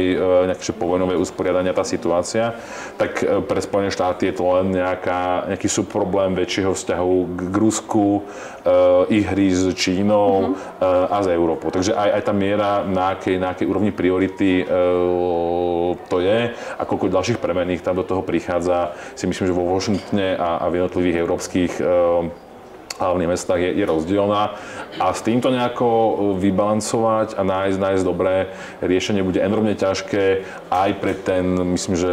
nejaké povojnové usporiadania, tá situácia, tak pre Spojené štáty je to len nejaký subproblém väčšieho vzťahu k Rusku, ich hry s Čínou a s Európou. Takže aj tá miera, na akej úrovni priority to je a koľko ďalších premenných tam do toho prichádza, si myslím, že vo Washingtone a v jednotlivých európskych hlavných mestách je rozdielna a s týmto nejako vybalancovať a nájsť dobré riešenie bude enormne ťažké aj pre myslím, že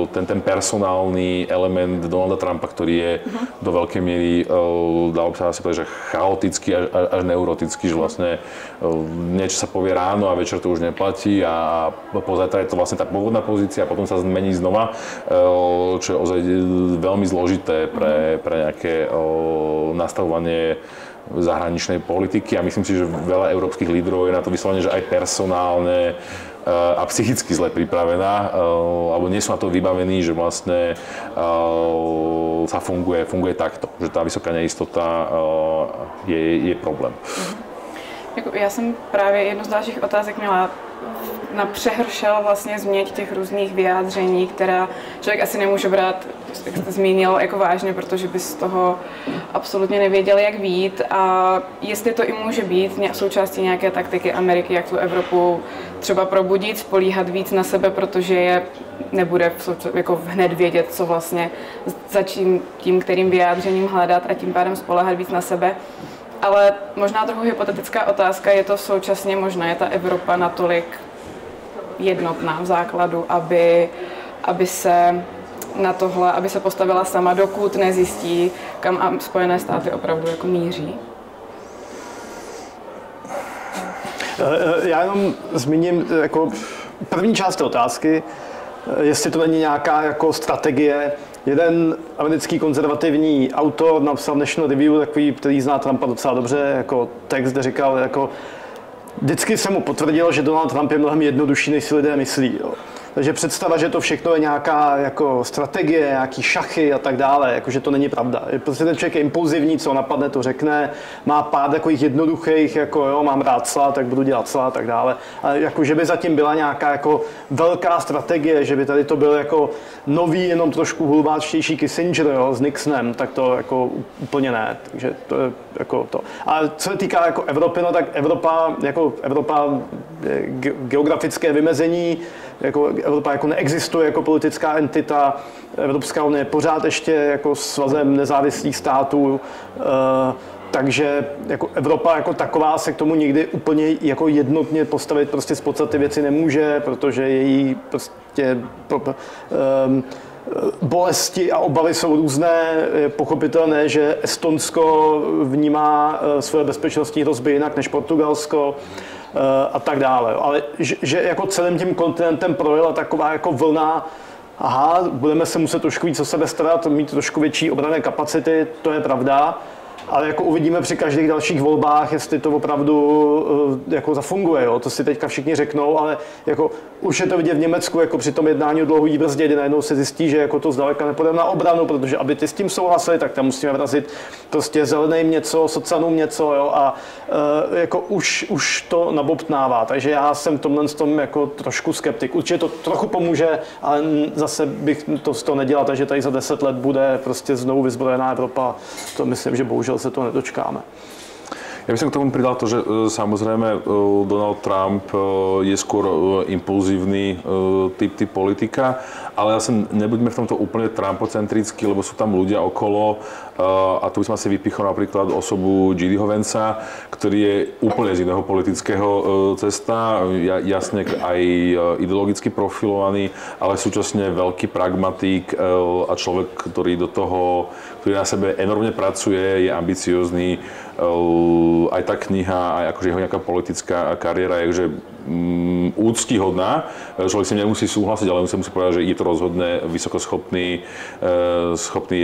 ten personálny element Donalda Trumpa, ktorý je do veľkej miery, dalo by sa asi povedať, že chaotický až neurotický, že vlastne niečo sa povie ráno a večer to už neplatí a pozajtra je to vlastne tá pôvodná pozícia a potom sa zmení znova, čo je ozaj veľmi zložité pre nejaké nastavovanie zahraničnej politiky a myslím si, že veľa európskych lídrov je na to vyslovene, že aj personálne a psychicky zle pripravená, alebo nie sú na to vybavení, že vlastne sa funguje takto, že tá vysoká neistota je problém. Já jsem právě jednu z dalších otázek měla na přehršel vlastně změť těch různých vyjádření, která člověk asi nemůže brát, jak jste zmínil, jako vážně, protože by z toho absolutně nevěděl, jak vyjít. A jestli to i může být součástí nějaké taktiky Ameriky, jak tu Evropu třeba probudit, spolíhat víc na sebe, protože je nebude jako hned vědět, co vlastně začít tím, kterým vyjádřením hledat a tím pádem spoléhat víc na sebe. Ale možná trochu hypotetická otázka, je to současně možné, je ta Evropa natolik jednotná v základu, aby se na tohle, aby se postavila sama, dokud nezjistí, kam Spojené státy opravdu jako míří? Já jenom zmíním jako první část té otázky, jestli to není nějaká jako strategie. Jeden americký konzervativní autor napsal National Review, takový, který zná Trumpa docela dobře, jako text, kde říkal, jako vždycky se mu potvrdilo, že Donald Trump je mnohem jednodušší, než si lidé myslí. Jo. Takže představa, že to všechno je nějaká jako strategie, nějaký šachy a tak dále, jakože to není pravda. Prostě ten člověk je impulzivní, co napadne, to řekne, má pár takových jednoduchých, jako jo, mám rád cla, tak budu dělat cla a tak dále. A jako, že by zatím byla nějaká jako velká strategie, že by tady to byl jako nový, jenom trošku hulváčtější Kissinger, jo, s Nixonem, tak to jako úplně ne. Takže to je jako to. A co se týká jako Evropy, no tak Evropa geografické vymezení, jako Evropa jako neexistuje jako politická entita, Evropská unie je pořád ještě jako svazem nezávislých států, takže jako Evropa jako taková se k tomu nikdy úplně jako jednotně postavit prostě z podstaty věci nemůže, protože její prostě bolesti a obavy jsou různé. Je pochopitelné, že Estonsko vnímá svoje bezpečnostní hrozby jinak než Portugalsko a tak dále. Ale že jako celým tím kontinentem projela taková jako vlna, aha, budeme se muset trošku víc o sebe starat, mít trošku větší obranné kapacity, to je pravda. Ale jako uvidíme při každých dalších volbách, jestli to opravdu jako zafunguje, jo? To si teďka všichni řeknou, ale jako už je to vidět v Německu, jako při tom jednání o dlouhý brzdě, kdy najednou se zjistí, že jako to zdaleka nepůjde na obranu, protože aby ty s tím souhlasili, tak tam musíme vrazit prostě zeleným něco, socanům něco, jo? A jako už to nabobtnává, takže já jsem v tomhle tom jako trošku skeptik. Určitě to trochu pomůže, ale zase bych to z toho nedělal, takže tady za 10 let bude prostě znovu vyzbrojená Evropa, to myslím, že bohužel se to nedočkáme. Ja by som k tomu pridal to, že samozrejme Donald Trump je skôr impulzívny typ politika, ale zase nebuďme v tomto úplne trumpocentrickí, lebo sú tam ľudia okolo a tu by som asi vypichol napríklad osobu J.D. Vanca, ktorý je úplne z iného politického cesta, jasne aj ideologicky profilovaný, ale súčasne veľký pragmatik a človek, ktorý na sebe enormne pracuje, je ambiciózny. Aj tá kniha, aj akože jeho nejaká politická kariéra je že úctihodná. Človek si nemusí súhlasiť, ale musí povedať, že je to rozhodne vysokoschopný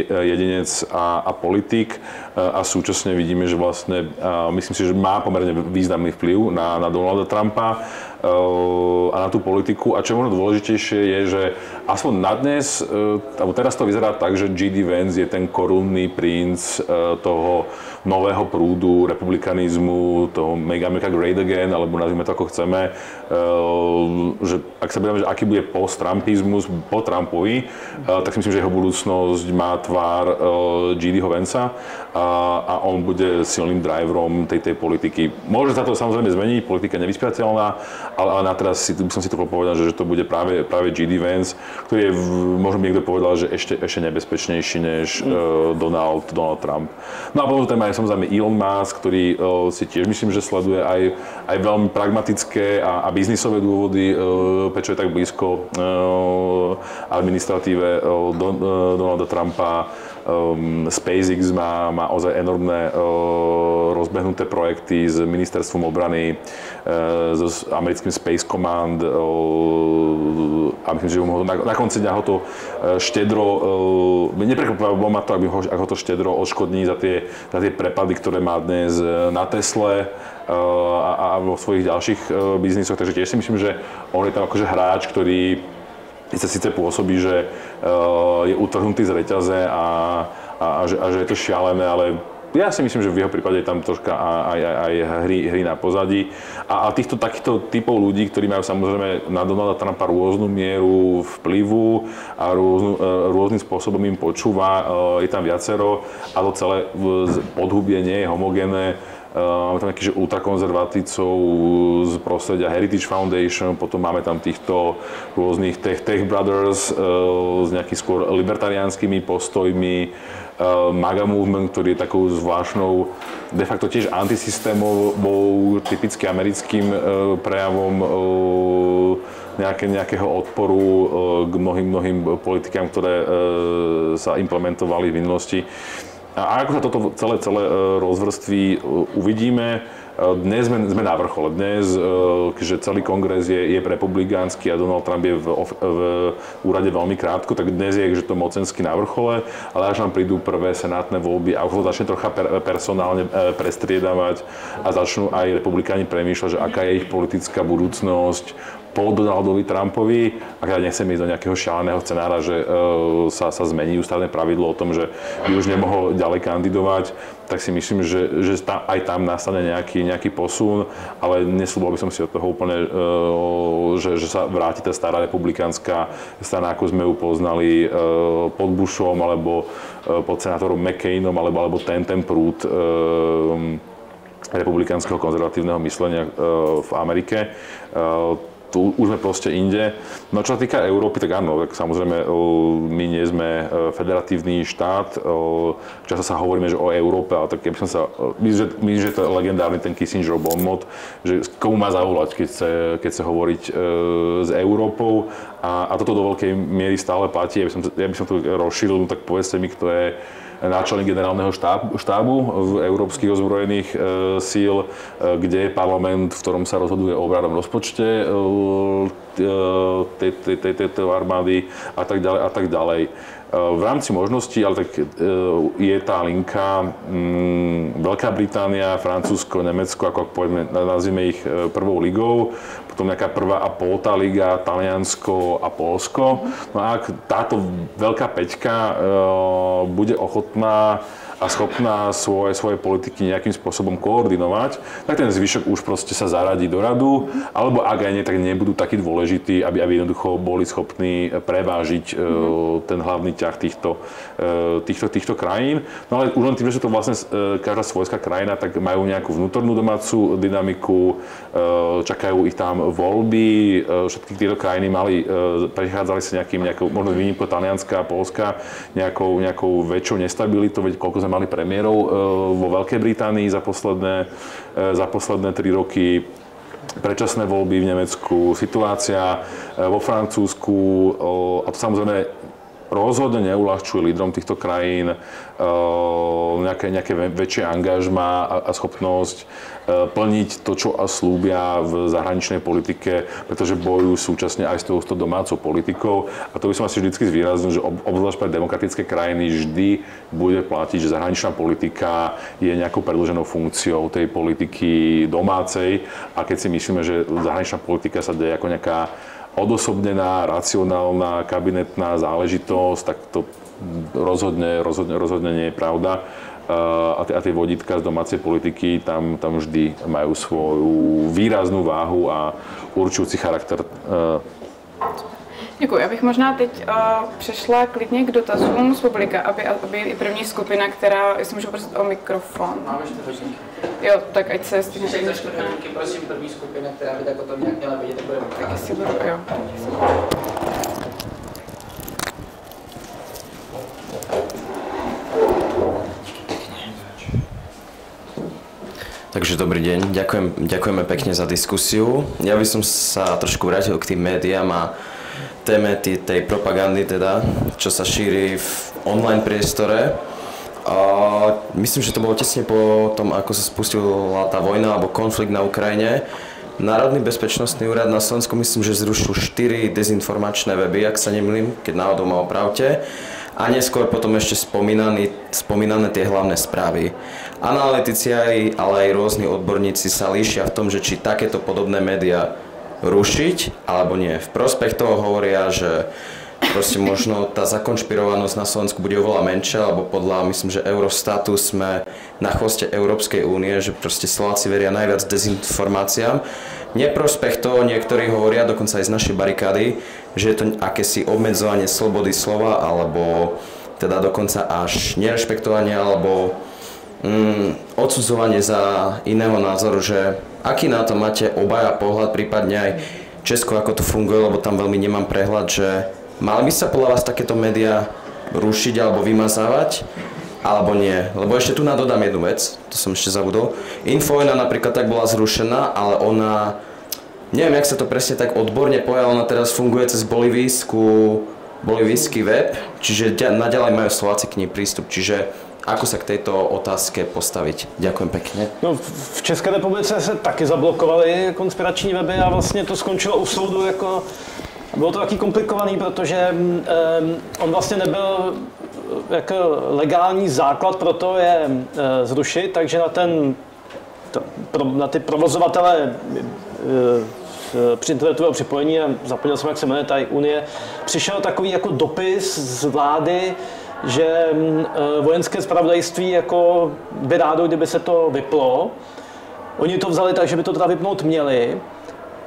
jedinec a politik. A súčasne vidíme, že vlastne, myslím si, že má pomerne významný vplyv na Donalda Trumpa a na tú politiku. A čo je možno dôležitejšie je, že aspoň na dnes, alebo teraz to vyzerá tak, že J.D. Vance je ten korunný princ toho nového prúdu republikanizmu, toho Make America Great Again, alebo nazvime to ako chceme, že ak sa budeme, že aký bude post-trumpizmus po Trumpovi, tak si myslím, že jeho budúcnosť má tvár J.D. Vanca a on bude silným driverom tej politiky. Môže sa to samozrejme zmeniť, politika je nevyspytateľná, ale na teraz by som si to povedal, že to bude práve J.D. Vance, ktorý je, možno by niekto povedal, že ešte nebezpečnejší než Donald Trump. No a potom tam aj samozrejme Elon Musk, ktorý si tiež myslím, že sleduje aj veľmi pragmatické a biznisové dôvody, prečo je tak blízko administratíve Donalda Trumpa. SpaceX má ozaj enormné rozbehnuté projekty s ministerstvom obrany, s americkým Space Command a myslím, že na konci dňa ho to štedro, neprekvapilo ma to, ak ho to štedro odškodní za tie prepady, ktoré má dnes na Tesle a vo svojich ďalších biznisoch, takže tiež si myslím, že on je tam akože hráč, ktorý síce pôsobí, že je utrhnutý z reťaze a že je to šialené, ale ja si myslím, že v jeho prípade je tam troška aj hry na pozadí. A takýchto typov ľudí, ktorí majú samozrejme na Donalda Trumpa rôznu mieru vplyvu a rôznym spôsobom im počúva, je tam viacero, a to celé podhubie nie je homogénne. Máme tam nejakých ultrakonzervatívcov z prostredia Heritage Foundation, potom máme tam týchto rôznych tech brothers s nejakými skôr libertariánskymi postojmi, MAGA movement, ktorý je takou zvláštnou, de facto tiež antisystémovou, typicky americkým prejavom nejakého odporu k mnohým politikám, ktoré sa implementovali v minulosti. A ako sa toto celé rozvrství, uvidíme. Dnes sme na vrchole. Dnes, keďže celý kongres je republikánsky a Donald Trump je v úrade veľmi krátko, tak dnes je to mocensky na vrchole, ale až nám prídu prvé senátne voľby a už to začne trocha personálne prestriedavať a začnú aj republikáni premýšľať, že aká je ich politická budúcnosť po Donaldovi Trumpovi, a ja nechcem ísť do nejakého šialeného scenára, že sa zmení ústavné pravidlo o tom, že by už nemohol ďalej kandidovať, tak si myslím, že aj tam nastane nejaký posun, ale nesľuboval by som si od toho úplne, že sa vráti tá stará republikánska strana, ako sme ju poznali pod Bushom, alebo pod senátorom McCainom, alebo ten prúd republikánskeho konzervatívneho myslenia v Amerike. Tu už sme proste inde. No čo sa týka Európy, tak áno, tak samozrejme my nie sme federatívny štát. Často sa hovoríme, že o Európe, ale tak keby som sa... My, že to je legendárny ten Kissingerov bonmot, že komu má zavolať, keď chce hovoriť s Európou. A toto do veľkej miery stále platí. Ja by som to rozšíril, no tak povedzte mi, kto je náčelník generálneho štábu v európskych ozbrojených síl, kde je parlament, v ktorom sa rozhoduje o obrannom rozpočte tejto armády a tak ďalej. V rámci možností, ale tak je tá linka Veľká Británia, Francúzsko, Nemecko, ako povieme, nazvime ich prvou ligou, potom nejaká prvá a poltá liga, Taliansko a Poľsko. No a ak táto veľká peťka bude ochotná a schopná svoje politiky nejakým spôsobom koordinovať, tak ten zvyšok už proste sa zaradí do radu, alebo ak aj nie, tak nebudú takí dôležití, aby jednoducho boli schopní prevážiť ten hlavný ťah týchto krajín. No ale už len tým, že to vlastne každá svojská krajina, tak majú nejakú vnútornú domácu dynamiku, čakajú ich tam voľby, všetky tieto krajiny prechádzali sa nejakou, možno výnimkou Talianska a Poľska, nejakou väčšou nestabilitou, veď koľko sme mali premiérov vo Veľkej Británii za posledné 3 roky, predčasné voľby v Nemecku, situácia vo Francúzsku, a to samozrejme rozhodne neuľahčuje lídrom týchto krajín nejaké väčšie angažmá a schopnosť plniť to, čo slúbia v zahraničnej politike, pretože bojujú súčasne aj s tou domácou politikou. A to by som asi vždycky zvýraznil, že obzvlášť pre demokratické krajiny vždy bude platiť, že zahraničná politika je nejakou predĺženou funkciou tej politiky domácej. A keď si myslíme, že zahraničná politika sa deje ako nejaká odosobnená, racionálna, kabinetná záležitosť, tak to rozhodne nie je pravda. A tie vodítka z domácej politiky tam vždy majú svoju výraznú váhu a určujúci charakter. Děkuji. Já bych možná teď přešla klidně k dotazům z publika, aby i první skupina, která, jestli můžu prosit o mikrofon. Máme 4 hodinky. Jo, tak ať se stihne. Za 4 hodinky, prosím, první skupina, která by tak o tom nějak měla vědět, budeme. Tak jestli budu, jo. Takže dobrý deň, ďakujeme pekne za diskusiu. Ja by som sa trošku vrátil k tým médiám a téme tej propagandy, teda, čo sa šíri v online priestore. A myslím, že to bolo tesne po tom, ako sa spustila tá vojna alebo konflikt na Ukrajine. Národný bezpečnostný úrad na Slovensku myslím, že zrušil 4 dezinformačné weby, ak sa nemýlim, keď náhodou ma opravte. A neskôr potom ešte spomínané tie hlavné správy. Analytici, ale aj rôzni odborníci sa líšia v tom, že či takéto podobné médiá rušiť, alebo nie. V prospech toho hovoria, že proste možno tá zakonšpirovanosť na Slovensku bude oveľa menšia, alebo podľa, myslím, že Eurostatu sme na chvoste Európskej únie, že proste Slováci veria najviac dezinformáciám. Neprospech toho niektorí hovoria, dokonca aj z našej barikády, že je to akési obmedzovanie slobody slova, alebo teda dokonca až nerešpektovanie, alebo odsudzovanie za iného názoru, že aký na to máte obaja pohľad, prípadne aj Česko, ako to funguje, lebo tam veľmi nemám prehľad, že mali by sa podľa vás takéto médiá rušiť alebo vymazávať, alebo nie? Lebo ešte tu dodám jednu vec, to som ešte zabudol. Infovojna napríklad tak bola zrušená, ale ona, neviem, jak sa to presne tak odborne povie, ona teraz funguje cez bolivijský web, čiže naďalej majú Slováci k nej prístup, čiže ako sa k tejto otázke postaviť? Ďakujem pekne. No, v České republice se taky zablokovaly konspirační weby a vlastně to skončilo u soudu jako... Bylo to taky komplikovaný, protože on vlastně nebyl jako legální základ pro to je zrušit, takže na ty provozovatele při internetového připojení, a zapomněl jsem, jak se jmenuje, tady Unie, přišel takový jako dopis z vlády, že vojenské zpravodajství jako by rádo, kdyby se to vyplo. Oni to vzali tak, že by to teda vypnout měli.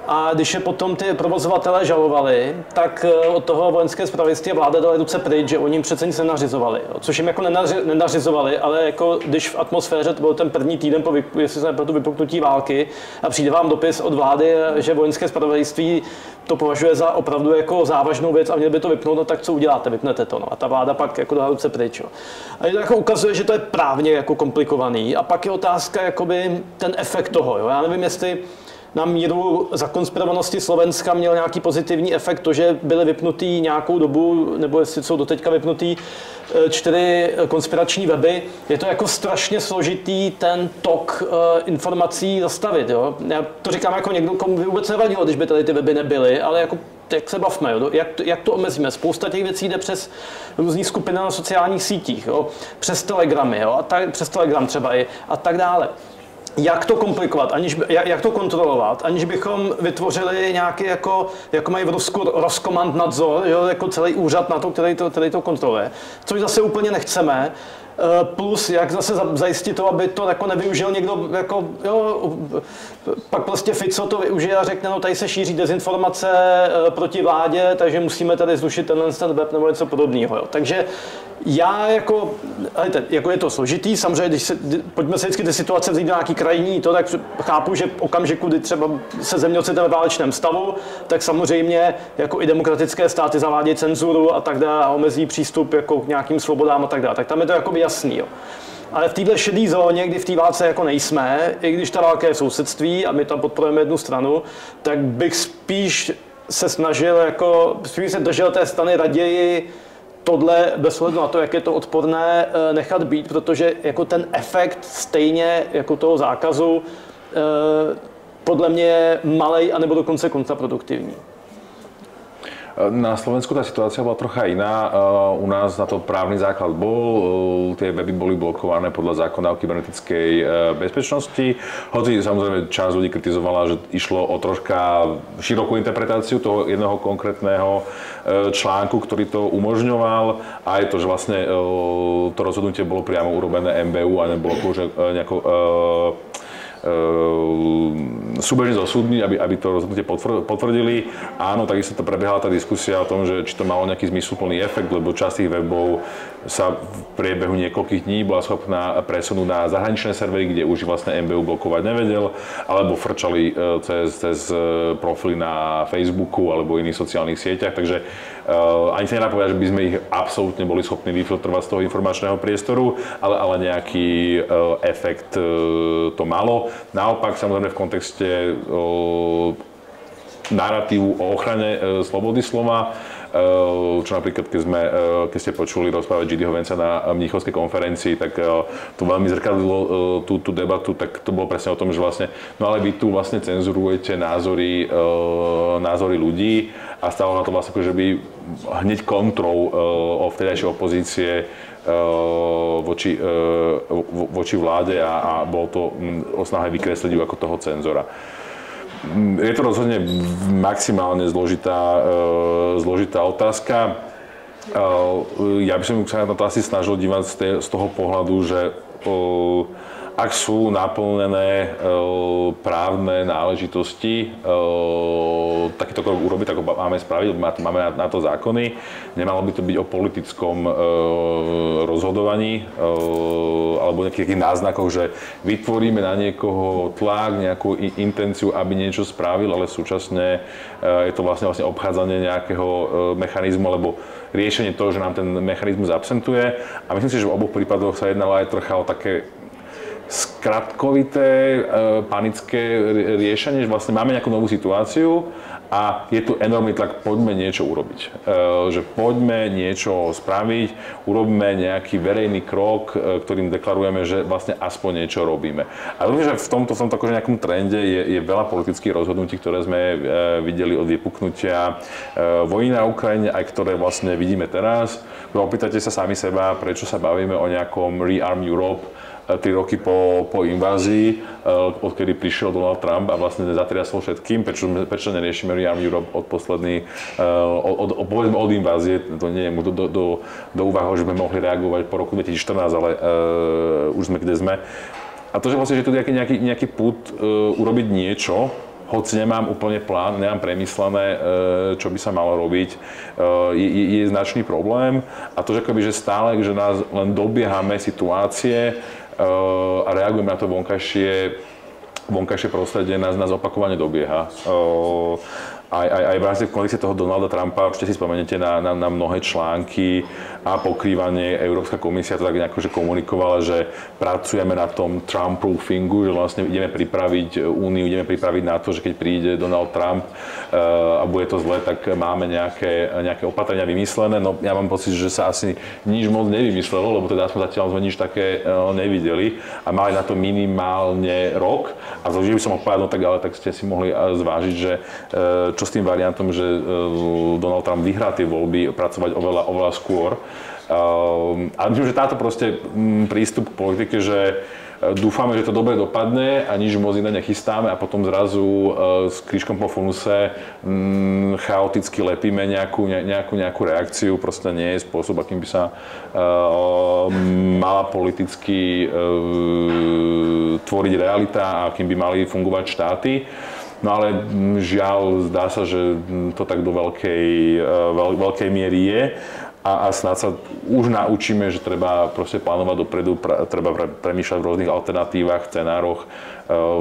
A když je potom ty provozovatelé žalovali, tak od toho vojenské zpravodajství vláda dala ruce pryč, že oni jim přece nic nenařizovali. Což jim jako nenařizovali, ale jako když v atmosféře, to byl ten první týden jestli se pro to vypuknutí války, a přijde vám dopis od vlády, že vojenské zpravodajství to považuje za opravdu jako závažnou věc a měli by to vypnout, no tak co uděláte, vypnete to. No. A ta vláda pak jako dala ruce pryč. Jo. A to jako ukazuje, že to je právně jako komplikovaný. A pak je otázka jakoby ten efekt toho. Jo. Já nevím, jestli na míru zakonspirovanosti Slovenska měl nějaký pozitivní efekt to, že byly vypnutý nějakou dobu, nebo jestli jsou doteďka vypnutý 4 konspirační weby. Je to jako strašně složitý ten tok informací zastavit. Jo? Já to říkám jako někdo, komu by vůbec nevadilo, když by tady ty weby nebyly, ale jako jak se bavme, jo? Jak to omezíme. Spousta těch věcí jde přes různý skupiny na sociálních sítích, jo? Přes Telegramy, jo? Přes Telegram třeba i a tak dále. Jak to komplikovat, jak to kontrolovat, aniž bychom vytvořili nějaký, jako mají v Rusku Roskomandnadzor, jako celý úřad na to, který to kontroluje. Což zase úplně nechceme. plus jak zase zajistit to, aby to jako nevyužil někdo, jako, jo, pak prostě Fico to využije a řekne, no tady se šíří dezinformace proti vládě, takže musíme tady zrušit ten web nebo něco podobného. Jo. Takže já jako je to složitý, samozřejmě, pojďme se vždycky ty situace vzít do nějaký krajní, to tak chápu, že v okamžiku, kdy třeba se země ocitne ve válečném stavu, tak samozřejmě jako i demokratické státy zavádějí cenzuru a tak dále a omezí přístup jako k nějakým svobodám a tak dále. Tak tam je to jakoby jasný. Jo. Ale v této šedé zóně, kdy v té válce jako nejsme, i když ta válka je v sousedství a my tam podporujeme jednu stranu, tak bych spíš se snažil, jako, spíš se držel té strany raději tohle bez ohledu na to, jak je to odporné, nechat být, protože jako ten efekt stejně jako toho zákazu podle mě je malej anebo dokonce kontraproduktivní. Na Slovensku tá situácia bola trocha iná. U nás na to právny základ bol, tie weby boli blokované podľa zákona o kybernetickej bezpečnosti. Hoci samozrejme časť ľudí kritizovala, že išlo o troška širokú interpretáciu toho jedného konkrétneho článku, ktorý to umožňoval. A je to, že vlastne to rozhodnutie bolo priamo urobené MBU a nebolo nejako súbežne so súdmi, aby to rozhodnutie potvrdili. Áno, takisto to prebiehala tá diskusia o tom, že či to malo nejaký zmysluplný efekt, lebo časť tých webov sa v priebehu niekoľkých dní bola schopná presunúť na zahraničné servery, kde už vlastne MBU blokovať nevedel, alebo frčali cez profily na Facebooku alebo iných sociálnych sieťach, takže ani sa nedá povedať, že by sme ich absolútne boli schopní vyfiltrovať z toho informačného priestoru, ale nejaký efekt to malo. Naopak, samozrejme v kontexte narratívu o ochrane slobody slova, čo napríklad, keď ste počuli rozprávať Jidyho Vanca na Mníchovskej konferencii, tak to veľmi zrkadlilo tú debatu, tak to bolo presne o tom, že vlastne, no ale vy tu vlastne cenzurujete názory ľudí a stalo na to vlastne, že by hneď kontrol o vtedajšej opozície voči vláde a bolo to o snahe vykresliť ju ako toho cenzora. Je to rozhodne maximálne zložitá otázka. Ja by som sa na to asi snažil dívať z toho pohľadu, že ak sú naplnené právne náležitosti, takýto krok urobiť, tak ho máme spraviť, máme na to zákony. Nemalo by to byť o politickom rozhodovaní alebo nejakých náznakoch, že vytvoríme na niekoho tlak, nejakú intenciu, aby niečo spravil, ale súčasne je to vlastne obchádzanie nejakého mechanizmu, alebo riešenie toho, že nám ten mechanizmus absentuje. A myslím si, že v oboch prípadoch sa jednalo aj trocha o také skratkovité, panické riešenie, že vlastne máme nejakú novú situáciu a je tu enormný tlak, poďme niečo urobiť. Že poďme niečo spraviť, urobíme nejaký verejný krok, ktorým deklarujeme, že vlastne aspoň niečo robíme. A že v tomto akože nejakom trende je veľa politických rozhodnutí, ktoré sme videli od vypuknutia vojny na Ukrajine, aj ktoré vlastne vidíme teraz. Opýtate sa sami seba, prečo sa bavíme o nejakom Rearm Europe 3 roky po invázii, odkedy prišiel Donald Trump a vlastne zatriasol všetkým, prečo neriešime Rearm Europe od povedzme od invázie, to nie je do úvahy, že sme mohli reagovať po roku 2014, ale už sme kde sme. A to, že vlastne, že tu je nejaký pud urobiť niečo, hoci nemám úplne plán, nemám premyslené, čo by sa malo robiť, je značný problém. A to, že stále, že nás len dobiehame situácie a reagujeme na to vonkajšie prostredie, nás opakovane dobieha. Aj v rámci kontexte toho Donalda Trumpa, určite si spomeniete na mnohé články a pokrývanie. Európska komisia to tak nejako komunikovala, že pracujeme na tom Trump-proofingu, že vlastne ideme pripraviť Úniu, ideme pripraviť na to, že keď príde Donald Trump a bude to zle, tak máme nejaké opatrenia vymyslené. No ja mám pocit, že sa asi nič moc nevymyslelo, lebo teda zatiaľ sme nič také nevideli a mali na to minimálne rok. A zložil by som ho povedať, no tak ste si mohli zvážiť, že čo s tým variantom, že Donald Trump vyhrá tie voľby, pracovať oveľa skôr. Ale myslím, že táto proste prístup k politike, že dúfame, že to dobre dopadne a nič moc iné nechystáme a potom zrazu s krížkom po funuse chaoticky lepíme nejakú reakciu. Proste nie je spôsob, akým by sa mala politicky tvoriť realita a akým by mali fungovať štáty. No ale žiaľ, zdá sa, že to tak do veľkej miery je a snad sa už naučíme, že treba proste plánovať dopredu, treba premýšľať v rôznych alternatívach, scenároch.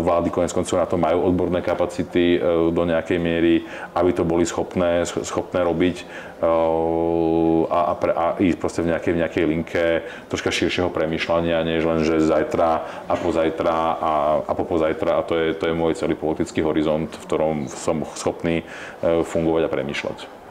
Vlády konec koncov na to majú odborné kapacity do nejakej miery, aby to boli schopné robiť a ísť proste v nejakej linke troška širšieho premýšľania, než len, že zajtra a pozajtra a popozajtra a to je môj celý politický horizont, v ktorom som schopný fungovať a premýšľať.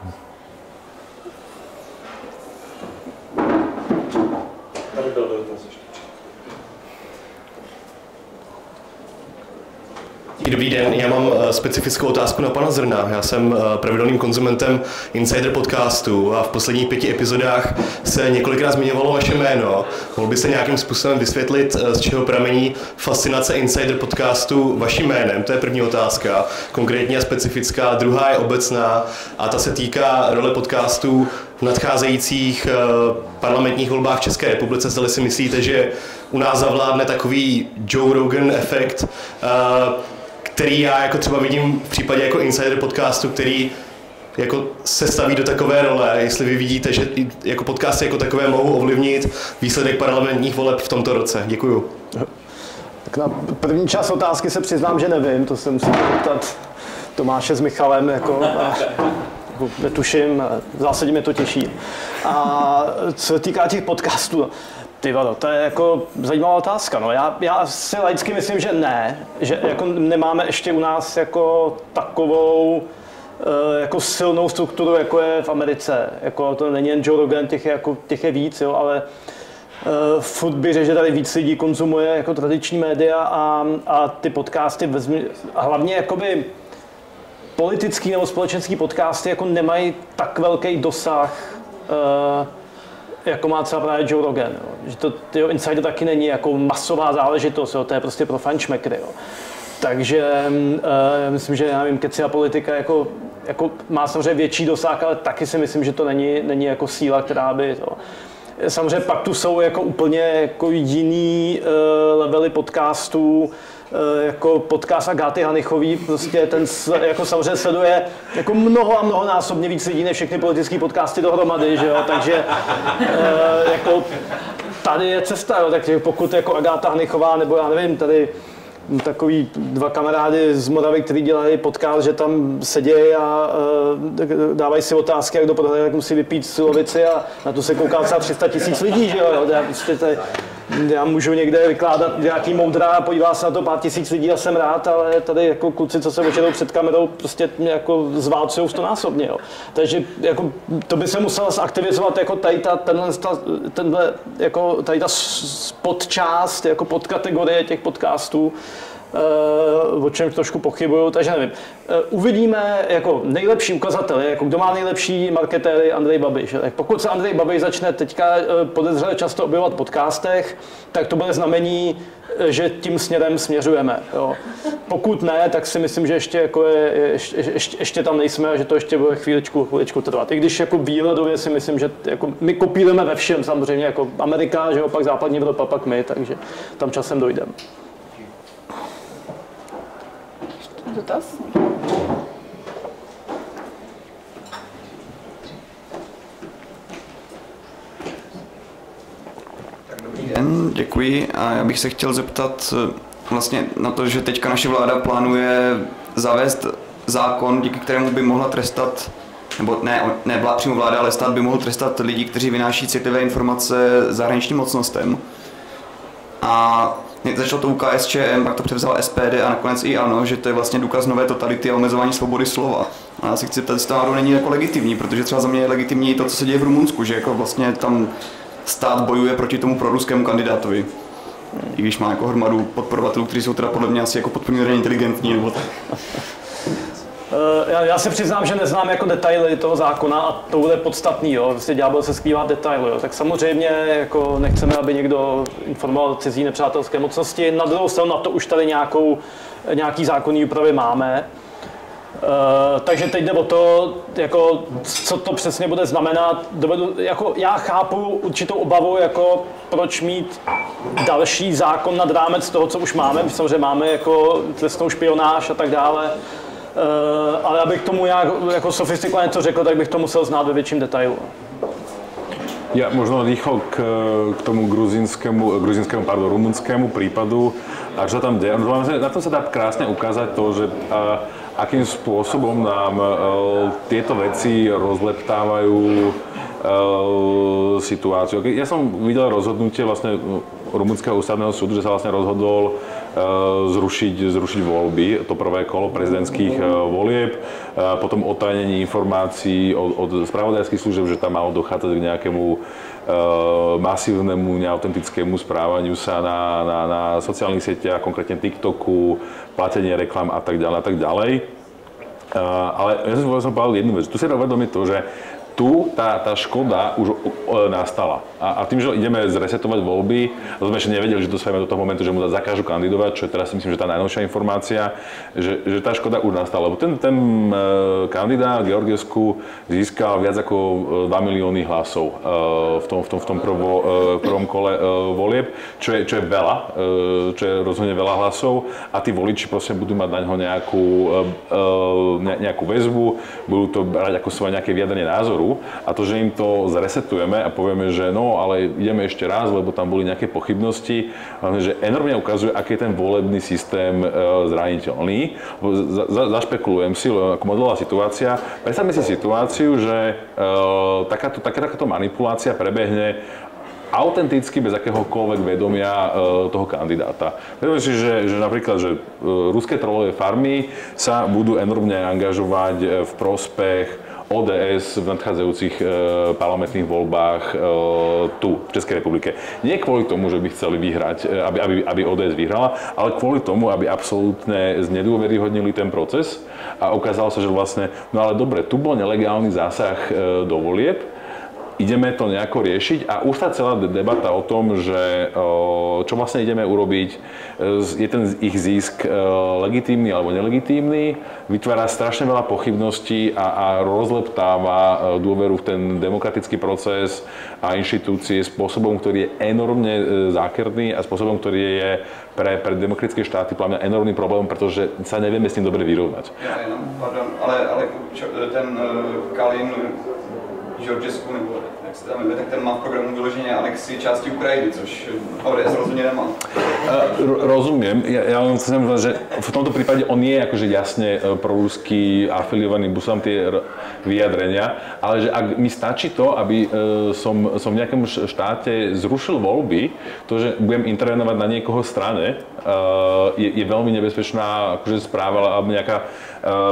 Dobrý den, já mám specifickou otázku na pana Zrna. Já jsem pravidelným konzumentem Insider podcastu a v posledních 5 epizodách se několikrát zmiňovalo vaše jméno. Mohl byste nějakým způsobem vysvětlit, z čeho pramení fascinace Insider podcastu vaším jménem? To je první otázka, konkrétně a specifická. Druhá je obecná a ta se týká role podcastů v nadcházejících parlamentních volbách v České republice. Zda si myslíte, že u nás zavládne takový Joe Rogan efekt, který já jako třeba vidím v případě jako Insider podcastu, který jako se staví do takové role, jestli vy vidíte, že jako podcasty jako takové mohou ovlivnit výsledek parlamentních voleb v tomto roce. Děkuju. Tak na první část otázky se přiznám, že nevím, to se musím zeptat Tomáše s Michalem, jako netuším, v zásadě mě to těší. A co se týká těch podcastů, ty vado, to je jako zajímavá otázka. No. Já si laicky myslím, že ne, že jako nemáme ještě u nás jako takovou jako silnou strukturu, jako je v Americe. Jako to není jen Joe Rogan, těch je víc, jo, ale furt bych řekl, že tady víc lidí konzumuje jako tradiční média a ty podcasty a hlavně jakoby politický nebo společenský podcasty jako nemají tak velký dosah, jako má třeba právě Joe Rogan, jo. Že to Insider taky není jako masová záležitost, jo. To je prostě pro fanšmekry. Jo. Takže myslím, že já nevím, Keci a politika jako má samozřejmě větší dosah, ale taky si myslím, že to není jako síla, která by to. Samozřejmě pak tu jsou jako úplně jako jiný levely podcastů, jako podcast Agáty Hanichový, prostě ten jako samozřejmě sleduje jako mnohonásobně víc lidí než všechny politické podcasty dohromady, že jo, takže jako tady je cesta, jo, takže pokud jako Agáta Hanichová nebo já nevím, tady takový 2 kamarády z Moravy, kteří dělají podcast, že tam sedějí a dávají si otázky, jak kdo prohraje, jak musí vypít silovici a na to se kouká třeba 300 000 lidí, že jo, já můžu někde vykládat nějaký moudra a podívá se na to pár tisíc lidí a jsem rád, ale tady jako kluci, co se ožedou před kamerou, prostě mě jako zválcujou 100násobně, jo. Takže jako to by se musela zaktivizovat jako tenhle jako tady ta podčást, jako podkategorie těch podcastů, o čem trošku pochybuju, takže nevím. Uvidíme jako nejlepší ukazatel, jako kdo má nejlepší marketéry, Andrej Babiš. Pokud se Andrej Babiš začne teďka podezřele často objevovat v podcastech, tak to bude znamení, že tím směrem směřujeme. Jo. Pokud ne, tak si myslím, že ještě tam nejsme a že to ještě bude chvíličku trvat. I když jako výhledově si myslím, že jako my kopírujeme ve všem samozřejmě, jako Amerika, že jo, pak západní Evropa, pak my, takže tam časem dojdeme. Dotaz? Dobrý den, děkuji. A já bych se chtěl zeptat vlastně na to, že teďka naše vláda plánuje zavést zákon, díky kterému by mohla trestat, nebo ne přímo vláda, ale stát by mohl trestat lidi, kteří vynáší citlivé informace zahraničním mocnostem. A začalo to u KSČM, pak to převzala SPD a nakonec i ANO, že to je vlastně důkaz nové totality a omezování svobody slova. A já si chci ptat, jestli to náhodou není jako legitimní, protože třeba za mě je legitimní to, co se děje v Rumunsku, že jako vlastně tam stát bojuje proti tomu proruskému kandidátovi. I když má jako hromadu podporovatelů, kteří jsou teda podle mě asi jako podpoření inteligentní nebo tak. Já se přiznám, že neznám jako detaily toho zákona a to bude podstatný, jo. Prostě ďábel se skrývá detaily, jo. Tak samozřejmě jako nechceme, aby někdo informoval cizí nepřátelské mocnosti. Na druhou stranu na to už tady nějaký zákonný úpravy máme. Takže teď jde o to, jako, co to přesně bude znamenat. Jako, já chápu určitou obavu, jako, proč mít další zákon nad rámec toho, co už máme. Samozřejmě máme jako trestnou špionáž a tak dále. Ale abych tomu jako sofistikovaně něco řekl, tak bych to musel znát ve větším detailu. Ja možno rýchlo k tomu rumunskému prípadu a čo tam deje. Na to sa dá krásne ukázať to, že akým spôsobom nám tieto veci rozleptávajú situáciu. Ja som videl rozhodnutie vlastne rumunského ústavného súdu, že sa vlastne rozhodol zrušiť voľby, to prvé kolo prezidentských volieb, potom otajnenie informácií od spravodajských služieb, že tam malo dochádzať k nejakému masívnemu, neautentickému správaniu sa na sociálnych sieťach, konkrétne TikToku, platenie reklam a tak ďalej. Ale ja som povedal jednu vec, tu si uvedomiť to, že tu tá škoda už nastala. A tým, že ideme zresetovať voľby, sme ešte nevedeli, že dospieme do toho momentu, že mu zakážu kandidovať, čo je teraz si myslím, že tá najnovšia informácia, že tá škoda už nastala. Lebo ten kandidát Georgescu získal viac ako 2 milióny hlasov v tom prvom kole volieb, čo je veľa, čo je rozhodne veľa hlasov a tí voliči proste budú mať na ňo nejakú väzbu, budú to brať ako svoje nejaké vyjadrenie názoru. A to, že im to zresetujeme a povieme, že no, ale ideme ešte raz, lebo tam boli nejaké pochybnosti, že enormne ukazuje, aký je ten volebný systém zraniteľný. Zašpekulujem si, ako modelová situácia. Predstavme si situáciu, že takáto manipulácia prebehne autenticky, bez akéhokoľvek vedomia toho kandidáta. Predstavme si, že napríklad, že ruské trolové farmy sa budú enormne angažovať v prospech ODS v nadchádzajúcich parlamentných voľbách tu, v Českej republike. Nie kvôli tomu, že by chceli vyhrať, aby ODS vyhrala, ale kvôli tomu, aby absolútne znedôveryhodnili ten proces a ukázalo sa, že vlastne, no ale dobre, tu bol nelegálny zásah do volieb, ideme to nejako riešiť a už tá celá debata o tom, že čo vlastne ideme urobiť, je ten ich zisk legitímny alebo nelegitímny, vytvára strašne veľa pochybností a rozleptáva dôveru v ten demokratický proces a inštitúcie spôsobom, ktorý je enormne zákerný a spôsobom, ktorý je pre demokratické štáty podľa mňa enormný problém, pretože sa nevieme s tým dobre vyrovnať. Ja, pardon, ale ten Kalin Georgescu, nebo jak se tam jmenuje, tak ten má v programu vyloženě anexi části Ukrajiny, což ODS rozhodně nemá. Rozumiem. Ja len chcem povedať, že v tomto prípade on je akože jasne proruský afiliovaný, budú tam tie vyjadrenia, ale že ak mi stačí to, aby som v nejakom štáte zrušil voľby, to, že budem intervenovať na niekoho strane, je veľmi nebezpečná akože správa alebo nejaká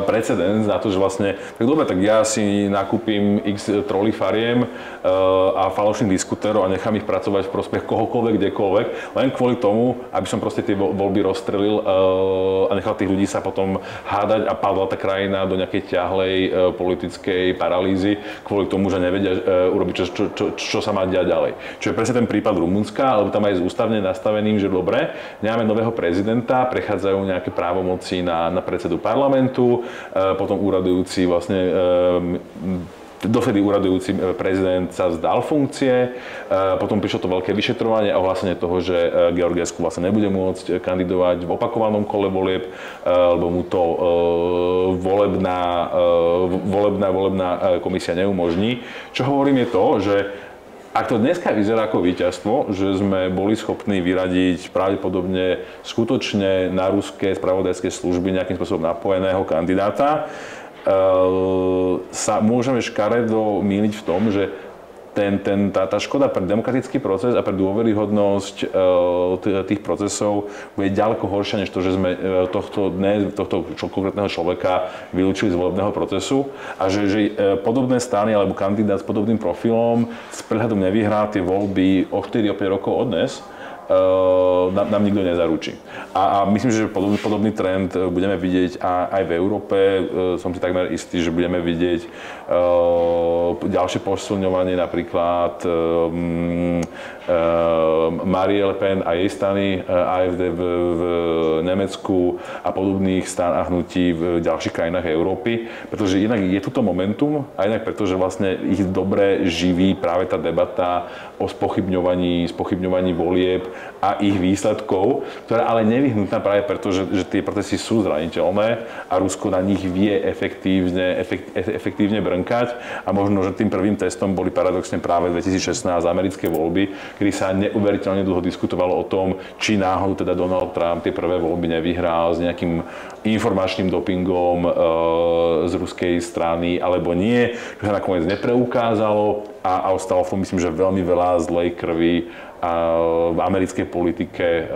precedens na to, že vlastne, tak dobre, tak ja si nakúpim x trolí fariem a falošných diskutérov a nechám ich pracovať v prospech kohokoľvek, kdekoľvek, len kvôli tomu, aby som proste tie voľby rozstrelil a nechal tých ľudí sa potom hádať a padla tá krajina do nejakej ťahlej politickej paralýzy kvôli tomu, že nevedia urobiť, čo sa má diať ďalej. Čo je presne ten prípad Rumunska, alebo tam aj s ústavne nastaveným, že dobre, nemáme nového prezidenta, prechádzajú nejaké právomoci na predsedu parlamentu, potom úradujúci vlastne dovtedy úradujúci prezident sa vzdal funkcie, potom prišlo to veľké vyšetrovanie a ohlásenie toho, že Georgescu vlastne nebude môcť kandidovať v opakovanom kole volieb, lebo mu to volebná komisia neumožní. Čo hovorím je to, že ak to dneska vyzerá ako víťazstvo, že sme boli schopní vyradiť pravdepodobne skutočne na ruské spravodajské služby nejakým spôsobom napojeného kandidáta, sa môžeme škaredo mýliť v tom, že tá škoda pre demokratický proces a pre dôveryhodnosť tých procesov bude ďaleko horšia, než to, že sme tohto konkrétneho človeka vylúčili z volebného procesu a že podobné strany alebo kandidát s podobným profilom s prehľadom nevyhrá tie voľby o 4-5 rokov od dnes nám nikto nezaručí. A myslím, že podobný trend budeme vidieť aj v Európe. Som si takmer istý, že budeme vidieť ďalšie posilňovanie napríklad Marie Le Pen a jej strany AfD v Nemecku a podobných strán a hnutí v ďalších krajinách Európy, pretože jednak je tu to momentum a jednak preto, že vlastne ich dobre živí práve tá debata o spochybňovaní volieb a ich výsledkov, ktorá ale nevyhnutná práve preto, že tie protesty sú zraniteľné a Rusko na nich vie efektívne brnkať a možno, že tým prvým testom boli paradoxne práve 2016 americké voľby, kedy sa neuveriteľne dlho diskutovalo o tom, či náhodou teda Donald Trump tie prvé voľby nevyhral s nejakým informačným dopingom z ruskej strany alebo nie, čo sa nakoniec nepreukázalo a ostalo v tom, myslím, že veľmi veľa zlej krvi v americkej politike,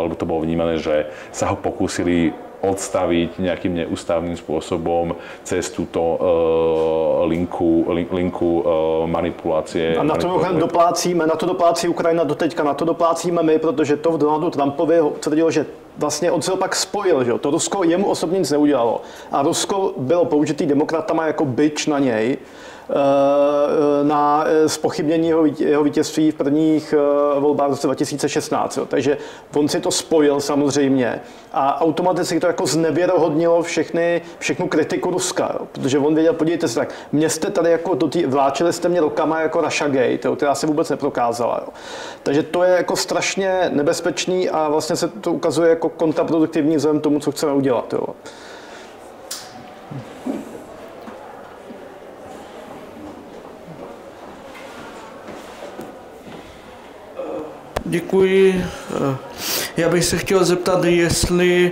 lebo to bolo vnímané, že sa ho pokúsili odstaviť nejakým neústavným spôsobom cez túto linku manipulácie. A na to doplácí Ukrajina doteďka, na to doplácíme my, protože to v Donaldu Trumpovi tvrdilo, že vlastně on se opak spojil, že to Rusko jemu osobně nic neudělalo. A Rusko bylo použitý demokratama jako bič na něj, na zpochybnění jeho vítězství v prvních volbách v roce 2016. Jo. Takže on si to spojil samozřejmě a automaticky to jako znevěrohodnilo všechnu kritiku Ruska, jo. Protože on věděl, podívejte se, tak mě jste tady jako vláčili jste mě rokama jako Russiagate, jo, která se vůbec neprokázala. Jo. Takže to je jako strašně nebezpečný a vlastně se to ukazuje jako kontraproduktivní vzhledem tomu, co chceme udělat. Jo. Děkuji. Já bych se chtěl zeptat, jestli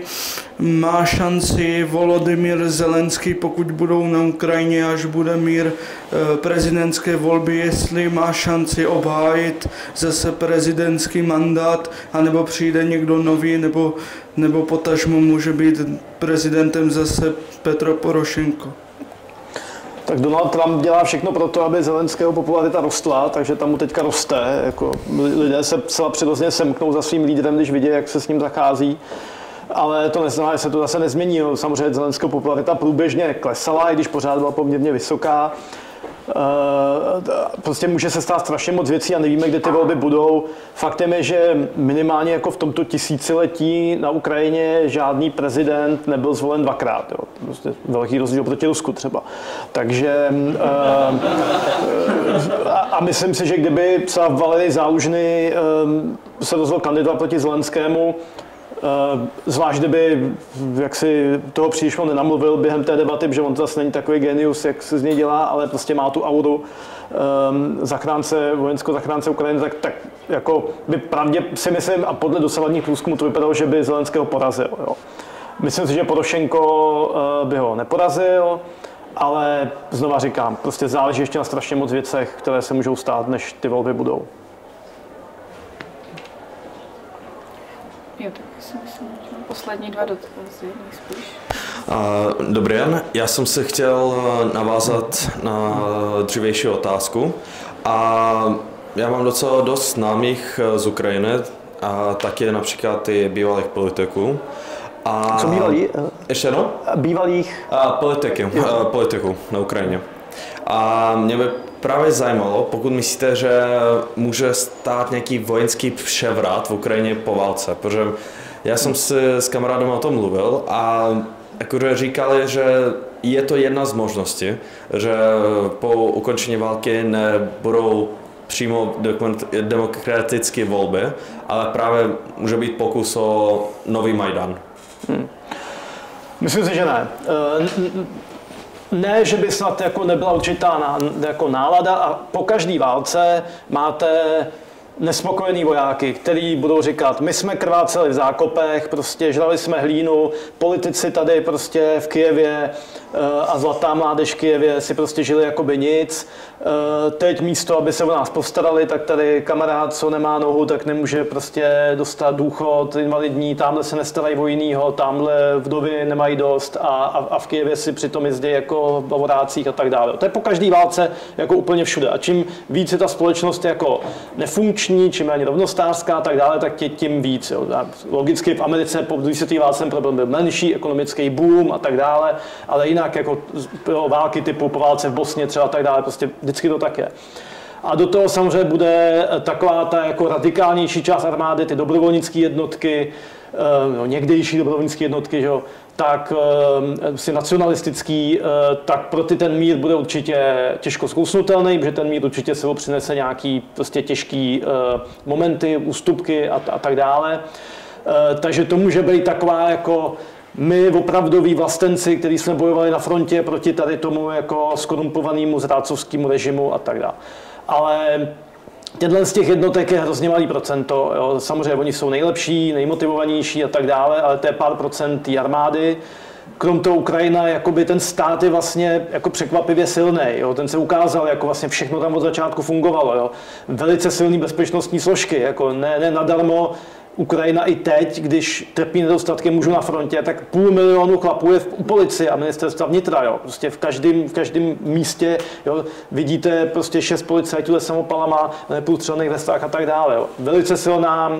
má šanci Volodymyr Zelenský, pokud budou na Ukrajině, až bude mír, prezidentské volby, jestli má šanci obhájit zase prezidentský mandát, anebo přijde někdo nový, nebo potažmo může být prezidentem zase Petro Porošenko. Tak Donald Trump dělá všechno pro to, aby Zelenského popularita rostla, takže tam mu teďka roste. Jako lidé se celá přirozeně semknou za svým lídrem, když vidí, jak se s ním zachází. Ale to neznamená, že se to zase nezmění. Samozřejmě Zelenského popularita průběžně klesala, i když pořád byla poměrně vysoká. Prostě může se stát strašně moc věcí a nevíme, kde ty volby budou. Faktem je, že minimálně jako v tomto tisíciletí na Ukrajině žádný prezident nebyl zvolen dvakrát. Jo. Prostě velký rozdíl proti Rusku třeba. Takže a myslím si, že kdyby třeba Valerij Zaluzhny se rozhodl kandidovat proti Zelenskému, zvlášť kdyby jaksi toho příliš nenamluvil během té debaty, že on to zase není takový genius, jak se z něj dělá, ale prostě má tu auru vojenského zachránce Ukrajiny, tak jako by pravdě si myslím a podle dosavadních průzkumů to vypadalo, že by Zelenského porazil. Jo. Myslím si, že Porošenko by ho neporazil, ale znova říkám, prostě záleží ještě na strašně moc věcech, které se můžou stát, než ty volby budou. Jo, tak si myslím, že poslední dva dotazy nejspíš. Dobrý den, já jsem se chtěl navázat na dřívější otázku a já mám docela dost známých z Ukrajiny a taky například i bývalých politiků. Co bývalí? Ještě jednou? Bývalých? Politiků na Ukrajině. A mě by právě zajímalo, pokud myslíte, že může stát nějaký vojenský převrat v Ukrajině po válce, protože já jsem si s kamarádem o tom mluvil a jakože říkali, že je to jedna z možností, že po ukončení války nebudou přímo demokratické volby, ale právě může být pokus o nový Majdan. Myslím si, že ne. Ne, že by snad jako nebyla určitá jako nálada a po každé válce máte nespokojený vojáky, který budou říkat, my jsme krváceli v zákopech, prostě žrali jsme hlínu, politici tady prostě v Kyjevě a zlatá mládež v Kyjevě si prostě žili jako by nic. Teď místo, aby se o nás postarali, tak tady kamarád, co nemá nohu, tak nemůže prostě dostat důchod invalidní, tamhle se nestarají o jinýho, tamhle vdovy nemají dost a v Kyjevě si přitom jezdí jako v vodácích a tak dále. To je po každé válce jako úplně všude. A čím víc je ta společnost jako nefunkční, funkční, čím méně rovnostářská a tak dále, tak tím víc. Jo. Logicky v Americe po druhé světové válce problém byl menší, ekonomický boom a tak dále, ale jinak jako války typu po válce v Bosně třeba a tak dále, prostě vždycky to tak je. A do toho samozřejmě bude taková ta jako radikálnější část armády, ty dobrovolnické jednotky, někdejší dobrovolnické jednotky, že? Tak si nacionalistický, tak pro ty ten mír bude určitě těžko zkousnutelný, protože ten mír určitě sebou přinese nějaký prostě těžký momenty, ústupky a tak dále. Takže to může být taková jako my opravdoví vlastenci, kteří jsme bojovali na frontě proti tady tomu jako skorumpovanému zrádcovskému režimu a tak dále. Ale tenhle z těch jednotek je hrozně malý procento. Jo. Samozřejmě oni jsou nejlepší, nejmotivovanější a tak dále, ale to je pár procent té armády. Krom toho Ukrajina, jakoby ten stát je vlastně jako překvapivě silný. Jo. Ten se ukázal, jako vlastně všechno tam od začátku fungovalo. Jo. Velice silný bezpečnostní složky, jako ne nadarmo. Ukrajina i teď, když trpí nedostatkem mužů na frontě, tak 500 000 chlapů je u policie a ministerstva vnitra. Jo. Prostě v každém místě jo, vidíte prostě 6 policajtů se samopalama, neprůstřelných vestách a tak dále. Jo. Velice silná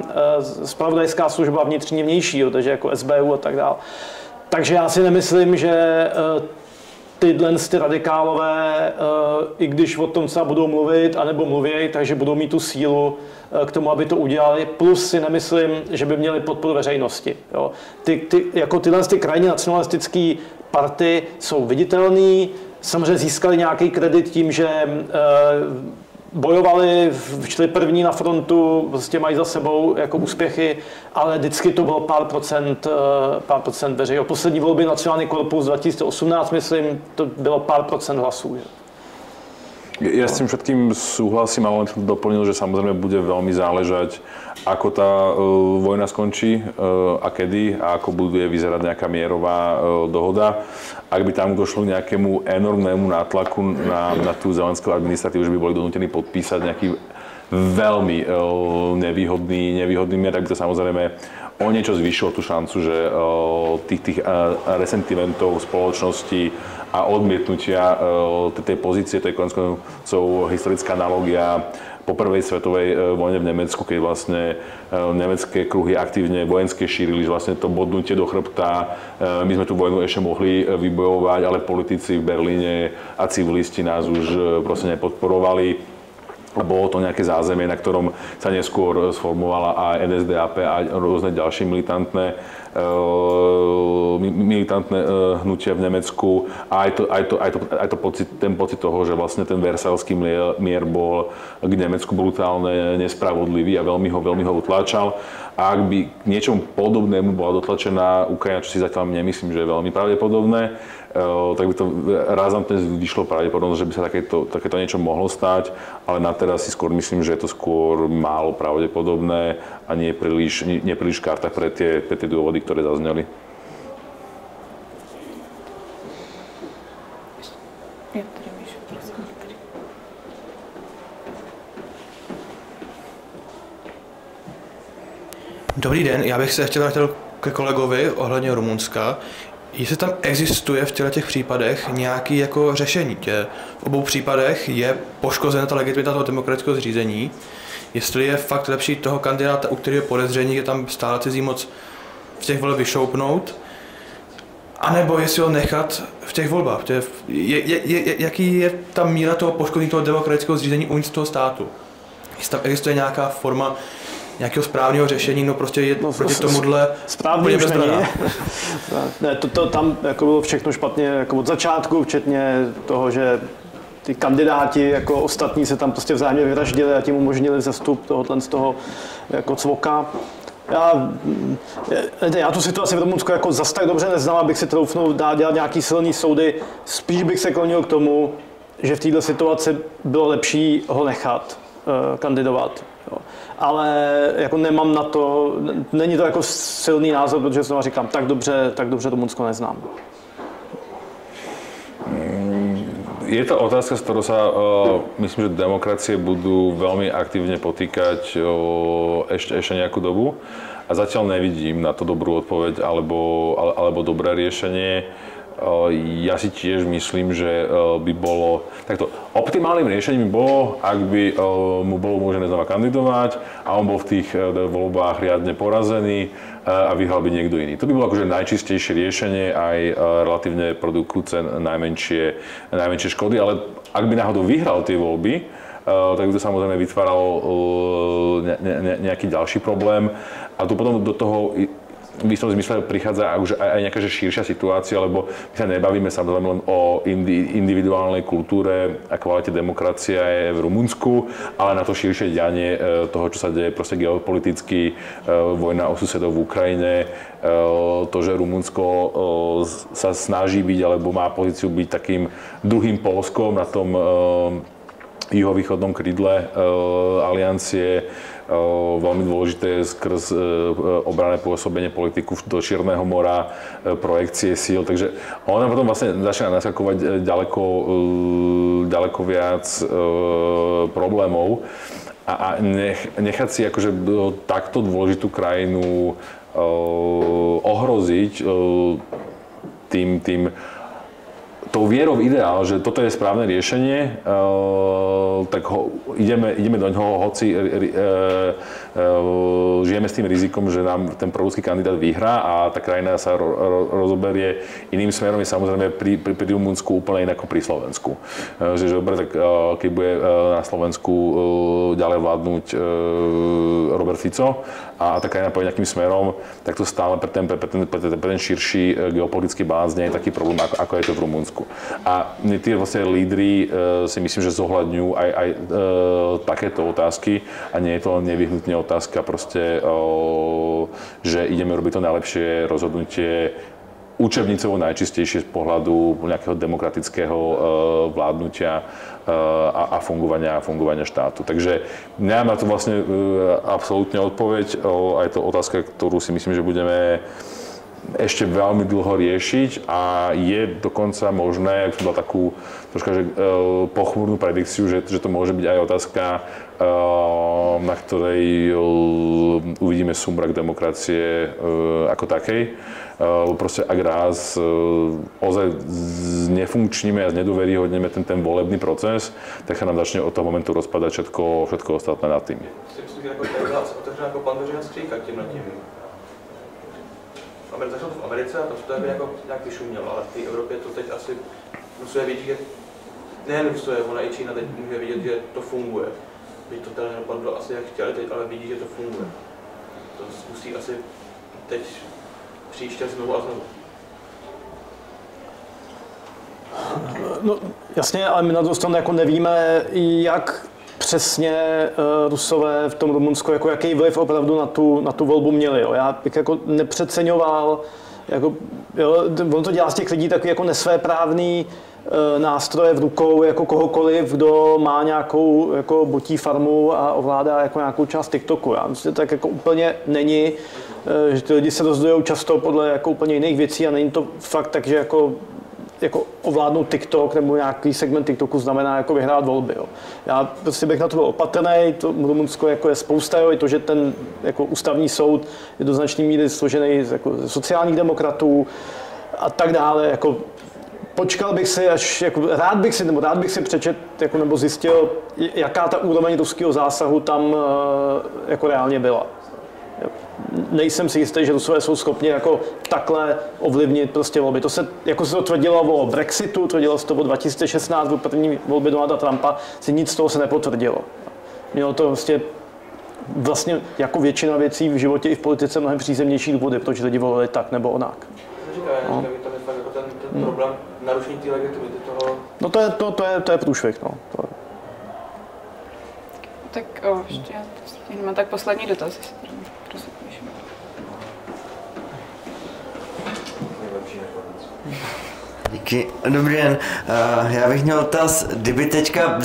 zpravodajská služba vnitřní vnější, jo, takže jako SBU a tak dále. Takže já si nemyslím, že tyhle ty radikálové, i když o tom třeba budou mluvit, anebo mluví, takže budou mít tu sílu k tomu, aby to udělali. Plus si nemyslím, že by měli podporu veřejnosti. Jo. Tyhle krajně nacionalistické party jsou viditelné, samozřejmě získali nějaký kredit tím, že bojovali, šli první na frontu, prostě mají za sebou jako úspěchy, ale vždycky to bylo pár procent veřejného. Poslední volby Nacionální korpus 2018, myslím, to bylo pár procent hlasů. Že? Ja s tým všetkým súhlasím, ale len som doplnil, že samozrejme bude veľmi záležať, ako tá vojna skončí a kedy a ako bude vyzerať nejaká mierová dohoda. Ak by tam došlo k nejakému enormnému nátlaku na tú zelenskú administratívu, že by boli donútení podpísať nejaký veľmi nevýhodný mier, tak by to samozrejme o niečo zvýšilo tú šancu, že tých resentimentov spoločnosti a odmietnutia tej pozície, to je konec koncov historická analogia po prvej svetovej vojne v Nemecku, keď vlastne nemecké kruhy aktívne vojenské šírili, že vlastne to bodnutie do chrbta, my sme tú vojnu ešte mohli vybojovať, ale politici v Berlíne a civilisti nás už proste nepodporovali. Bolo to nejaké zázemie, na ktorom sa neskôr sformovala aj NSDAP a rôzne ďalšie militantné hnutia v Nemecku a aj to ten pocit toho, že vlastne ten versailský mier bol k Nemecku brutálne nespravodlivý a veľmi ho utláčal. A ak by k niečomu podobnému bola dotlačená Ukrajina, čo si zatiaľ nemyslím, že je veľmi pravdepodobné, tak by to razantne vyšlo pravdepodobnosť, že by sa takéto niečo mohlo stať, ale na teraz si skôr myslím, že je to skôr málo pravdepodobné a nie príliš karta pre tie dôvody, ktoré zazneli. Dobrý den, já bych se chtěl vrátit ke kolegovi ohledně Rumunska. Jestli tam existuje v těch případech nějaké jako řešení, že v obou případech je poškozena ta legitimita toho demokratického zřízení, jestli je fakt lepší toho kandidáta, u kterého je podezření, že tam stále cizí moc v těch volbách vyšoupnout, anebo jestli ho nechat v těch volbách. Jaký je ta míra toho poškození toho demokratického zřízení uvnitř toho státu? Jestli tam existuje nějaká forma nějakého správného řešení, no prostě je proti tomuhle správný už není. Ne, to tam jako bylo všechno špatně jako od začátku, včetně toho, že ty kandidáti jako ostatní se tam prostě vzájemně vyraždili a tím umožnili vzestup tohohle z toho jako cvoka. Já tu situaci v Rumunsku jako zas tak dobře neznal, abych si troufnul dělat nějaký silný soudy. Spíš bych se klonil k tomu, že v této situaci bylo lepší ho nechat kandidovat. Jo. Ale jako nemám na to, není to jako silný názor, protože znovu říkám, tak dobře Rumunsko neznám. Je to otázka, s ktorou sa myslím, že demokracie budú veľmi aktívne potýkať ešte nejakú dobu a zatiaľ nevidím na to dobrú odpoveď alebo dobré riešenie. ja si tiež myslím, že by bolo takto. Optimálnym riešením by bolo, ak by mu bolo umožnené znova kandidovať a on bol v tých voľbách riadne porazený a vyhral by niekto iný. To by bolo akože najčistejšie riešenie, aj relatívne produkujúce najmenšie škody, ale ak by náhodou vyhral tie voľby, tak by to samozrejme vytváralo nejaký ďalší problém. A tu potom do toho v istom zmysle prichádza aj nejaká širšia situácia, lebo my sa nebavíme samozrejme len o individuálnej kultúre a kvalite demokracie aj v Rumunsku, ale na to širšie dianie toho, čo sa deje proste geopoliticky, vojna o susedov v Ukrajine, to, že Rumunsko sa snaží byť alebo má pozíciu byť takým druhým Poľskom na tom juhovýchodnom krídle aliancie, veľmi dôležité skrz obranné pôsobenie politiku do Čierneho mora, projekcie síl, takže ona potom vlastne začína naskakovať ďaleko viac problémov a nechať si akože takto dôležitú krajinu ohroziť tou vierou v ideál, že toto je správne riešenie, tak ideme do ňoho, hoci žijeme s tým rizikom, že nám ten proruský kandidát vyhrá a tá krajina sa rozoberie iným smerom, je samozrejme pri Rumunsku úplne inak ako pri Slovensku. Že dobre, tak keď bude na Slovensku ďalej vládnuť Robert Fico a tá krajina pôjde nejakým smerom, tak to stále pre ten širší geopolitický balans nie je taký problém, ako je to v Rumunsku. A tí vlastne lídri si myslím, že zohľadňujú aj takéto otázky a nie je to len nevyhnutne otázka proste, že ideme robiť to najlepšie rozhodnutie učebnicovo najčistejšie z pohľadu nejakého demokratického vládnutia a fungovania štátu. Takže nemám na to vlastne absolútne odpoveď, a je to otázka, ktorú si myslím, že budeme ešte veľmi dlho riešiť a je dokonca možné, ak som dal takú troška pochmúrnu predikciu, že to môže byť aj otázka, na ktorej uvidíme súmrak demokracie ako takej. Proste ak raz ozaj nefunkčníme a znedôveryhodneme ten volebný proces, tak sa nám začne od toho momentu rozpadať všetko ostatné nad tým. Myslím, že otevřená jako Pandořina skříňka tím. Začal to v Americe a tam se to jako nějak vyšumělo, ale v té Evropě to teď asi musíme vidět, že nejen Rusko, ona i Čína teď může vidět, že to funguje. Byť to teda nedopadlo asi jak chtěli teď, ale vidí, že to funguje. To zkusí asi teď příště znovu a znovu. No jasně, ale my na druhou stranu jako nevíme, jak přesně Rusové v tom Rumunsku, jako jaký vliv opravdu na tu volbu měli. Jo. Já bych jako nepřeceňoval, jako, jo, on to dělá z těch lidí takový jako nesvéprávný nástroje v rukou jako kohokoliv, kdo má nějakou jako botí farmu a ovládá jako nějakou část TikToku. Já myslím, že to tak jako úplně není, že ty lidi se rozhodují často podle jako úplně jiných věcí a není to fakt tak, že jako ovládnout TikTok nebo nějaký segment TikToku znamená jako vyhrát volby. Jo. Já prostě bych na to byl opatrný, to v Rumunsku jako je spousta, jo, i to, že ten jako ústavní soud je do značné míry složený jako sociálních demokratů a tak dále. Jako, počkal bych si, až jako, rád bych si přečet jako, nebo zjistil, jaká ta úroveň ruského zásahu tam jako reálně byla. Nejsem si jistý, že Rusové jsou schopni jako takhle ovlivnit prostě volby. To se, jako se to tvrdilo o Brexitu, tvrdilo se to o 2016, o první volby Donalda Trumpa, nic z toho se nepotvrdilo. Mělo to vlastně jako většina věcí v životě i v politice mnohem přízemnější důvody, protože lidi volili tak nebo onak. Říká, tam je fakt jako ten problém narušení té legitimity toho. No to je průšvih, no. Tak ještě mám tak poslední dotaz. Prosím. Díky. Dobrý den. Já bych měl otaz, kdyby teďka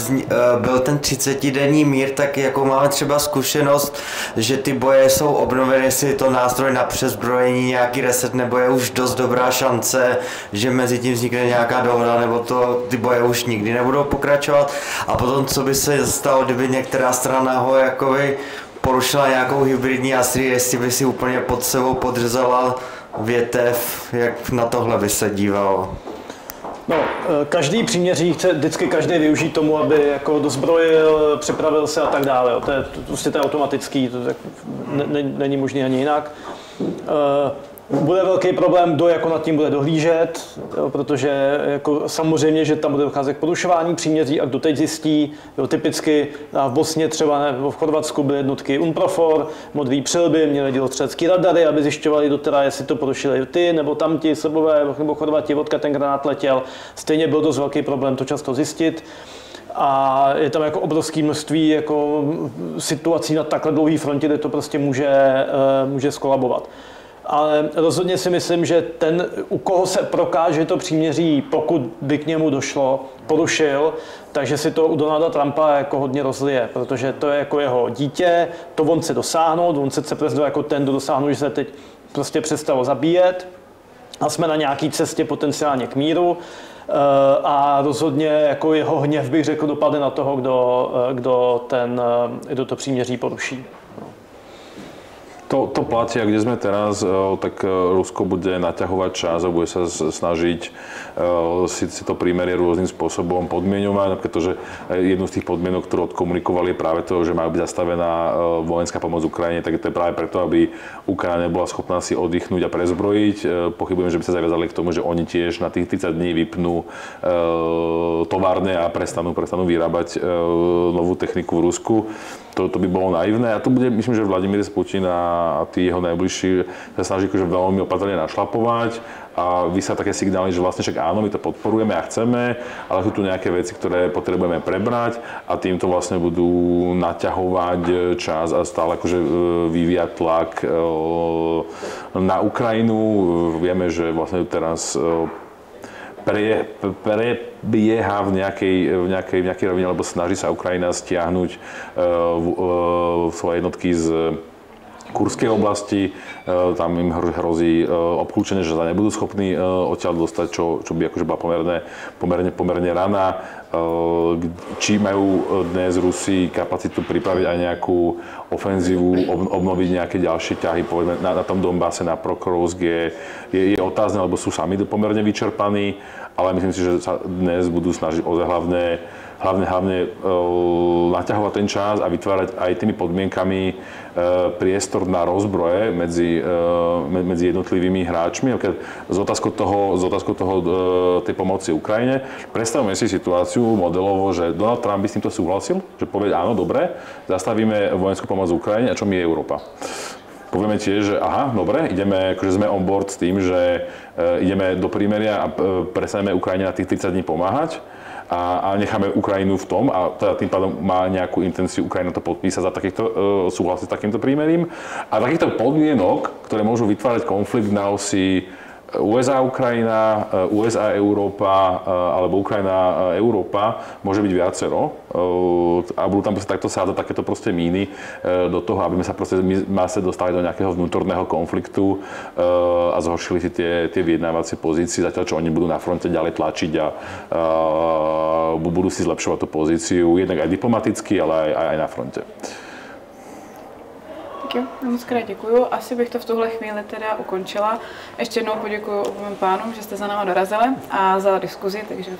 byl ten 30denní mír, tak jakou máme třeba zkušenost, že ty boje jsou obnoveny, jestli je to nástroj na přezbrojení, nějaký reset, nebo je už dost dobrá šance, že mezi tím vznikne nějaká dohoda, nebo ty boje už nikdy nebudou pokračovat. A potom, co by se stalo, kdyby některá strana ho jakoby porušila nějakou hybridní Asrii, jestli by si úplně pod sebou podřezala větev, jak na tohle by se dívalo? No, každý příměří chce vždycky každý využít tomu, aby jako dozbrojil, připravil se a tak dále. To je prostě to automatický, to není možné ani jinak. Bude velký problém, kdo jako nad tím bude dohlížet, jo, protože jako samozřejmě, že tam bude docházet k porušování příměří a kdo teď zjistí, jo, typicky v Bosně třeba nebo v Chorvatsku byly jednotky UNPROFOR, modrý přilby, měli dělostřelecký radary, aby zjišťovali dotera, jestli to porušili ty nebo tamti Srbové nebo Chorvati, odkud ten granát letěl. Stejně byl dost velký problém to často zjistit. A je tam jako obrovské množství jako situací na takhle dlouhé frontě, kde to prostě může skolabovat. Ale rozhodně si myslím, že ten, u koho se prokáže to příměří, pokud by k němu došlo, porušil, takže si to u Donalda Trumpa jako hodně rozlije, protože to je jako jeho dítě, to on chce dosáhnout, on se prezidoval jako ten, kdo dosáhnout, že se teď prostě přestalo zabíjet a jsme na nějaký cestě potenciálně k míru a rozhodně jako jeho hněv, bych řekl, dopadne na toho, kdo to příměří poruší. To platí, a kde sme teraz, tak Rusko bude naťahovať čas a bude sa snažiť si to prímerie rôznym spôsobom podmieňovať. Napríklad to, že jednu z tých podmienok, ktorú odkomunikovali, je práve to, že majú byť zastavená vojenská pomoc Ukrajine, tak to je práve preto, aby Ukrajina bola schopná si oddychnúť a prezbrojiť. Pochybujem, že by sa zaviazali k tomu, že oni tiež na tých 30 dní vypnú továrne a prestanú vyrábať novú techniku v Rusku. To by bolo naivné a to bude, myslím, že Vladimír Putin a tí jeho najbližší sa snaží akože veľmi opatrne našlapovať a vysá také signály, že vlastne však áno, my to podporujeme a chceme, ale sú tu nejaké veci, ktoré potrebujeme prebrať a týmto vlastne budú naťahovať čas a stále akože vyvíjať tlak na Ukrajinu. Vieme, že vlastne teraz prebieha v nejakej rovine, alebo snaží sa Ukrajina stiahnuť svoje jednotky z Kurskej oblasti. Tam im hrozí obklúčenie, že sa nebudú schopní odtiaľ dostať, čo by akože bola pomerne raná. Či majú dnes Rusi kapacitu pripraviť aj nejakú ofenzívu, obnoviť nejaké ďalšie ťahy, povedzme na tom Donbase, na Prokrovsk je otázne, lebo sú sami pomerne vyčerpaní, ale myslím si, že sa dnes budú snažiť ozaj hlavne naťahovať ten čas a vytvárať aj tými podmienkami priestor na rozbroje medzi jednotlivými hráčmi. Z otázkou toho tej pomoci Ukrajine. Predstavme si situáciu modelovo, že Donald Trump by s týmto súhlasil, že povie áno, dobre, zastavíme vojenskú pomoc Ukrajine, a čo my je Európa. Povieme tiež, že aha, dobre, akože sme on board s tým, že ideme do prímeria a prestaneme Ukrajine na tých 30 dní pomáhať a necháme Ukrajinu v tom a teda tým pádom má nejakú intenciu Ukrajina to podpísať za súhlasiť s takýmto prímerím. A takýchto podmienok, ktoré môžu vytvárať konflikt na osi USA-Ukrajina, USA-Európa alebo Ukrajina-Európa môže byť viacero a budú tam takto sádzať takéto proste míny do toho, aby sme sa proste dostali do nejakého vnútorného konfliktu a zhoršili si tie vyjednávacie pozície, zatiaľ čo oni budú na fronte ďalej tlačiť a budú si zlepšovať tú pozíciu, jednak aj diplomaticky, ale aj na fronte. Moc krát děkuju. Asi bych to v tuhle chvíli teda ukončila. Ještě jednou poděkuju oběma pánům, že jste za náma dorazili a za diskuzi, takže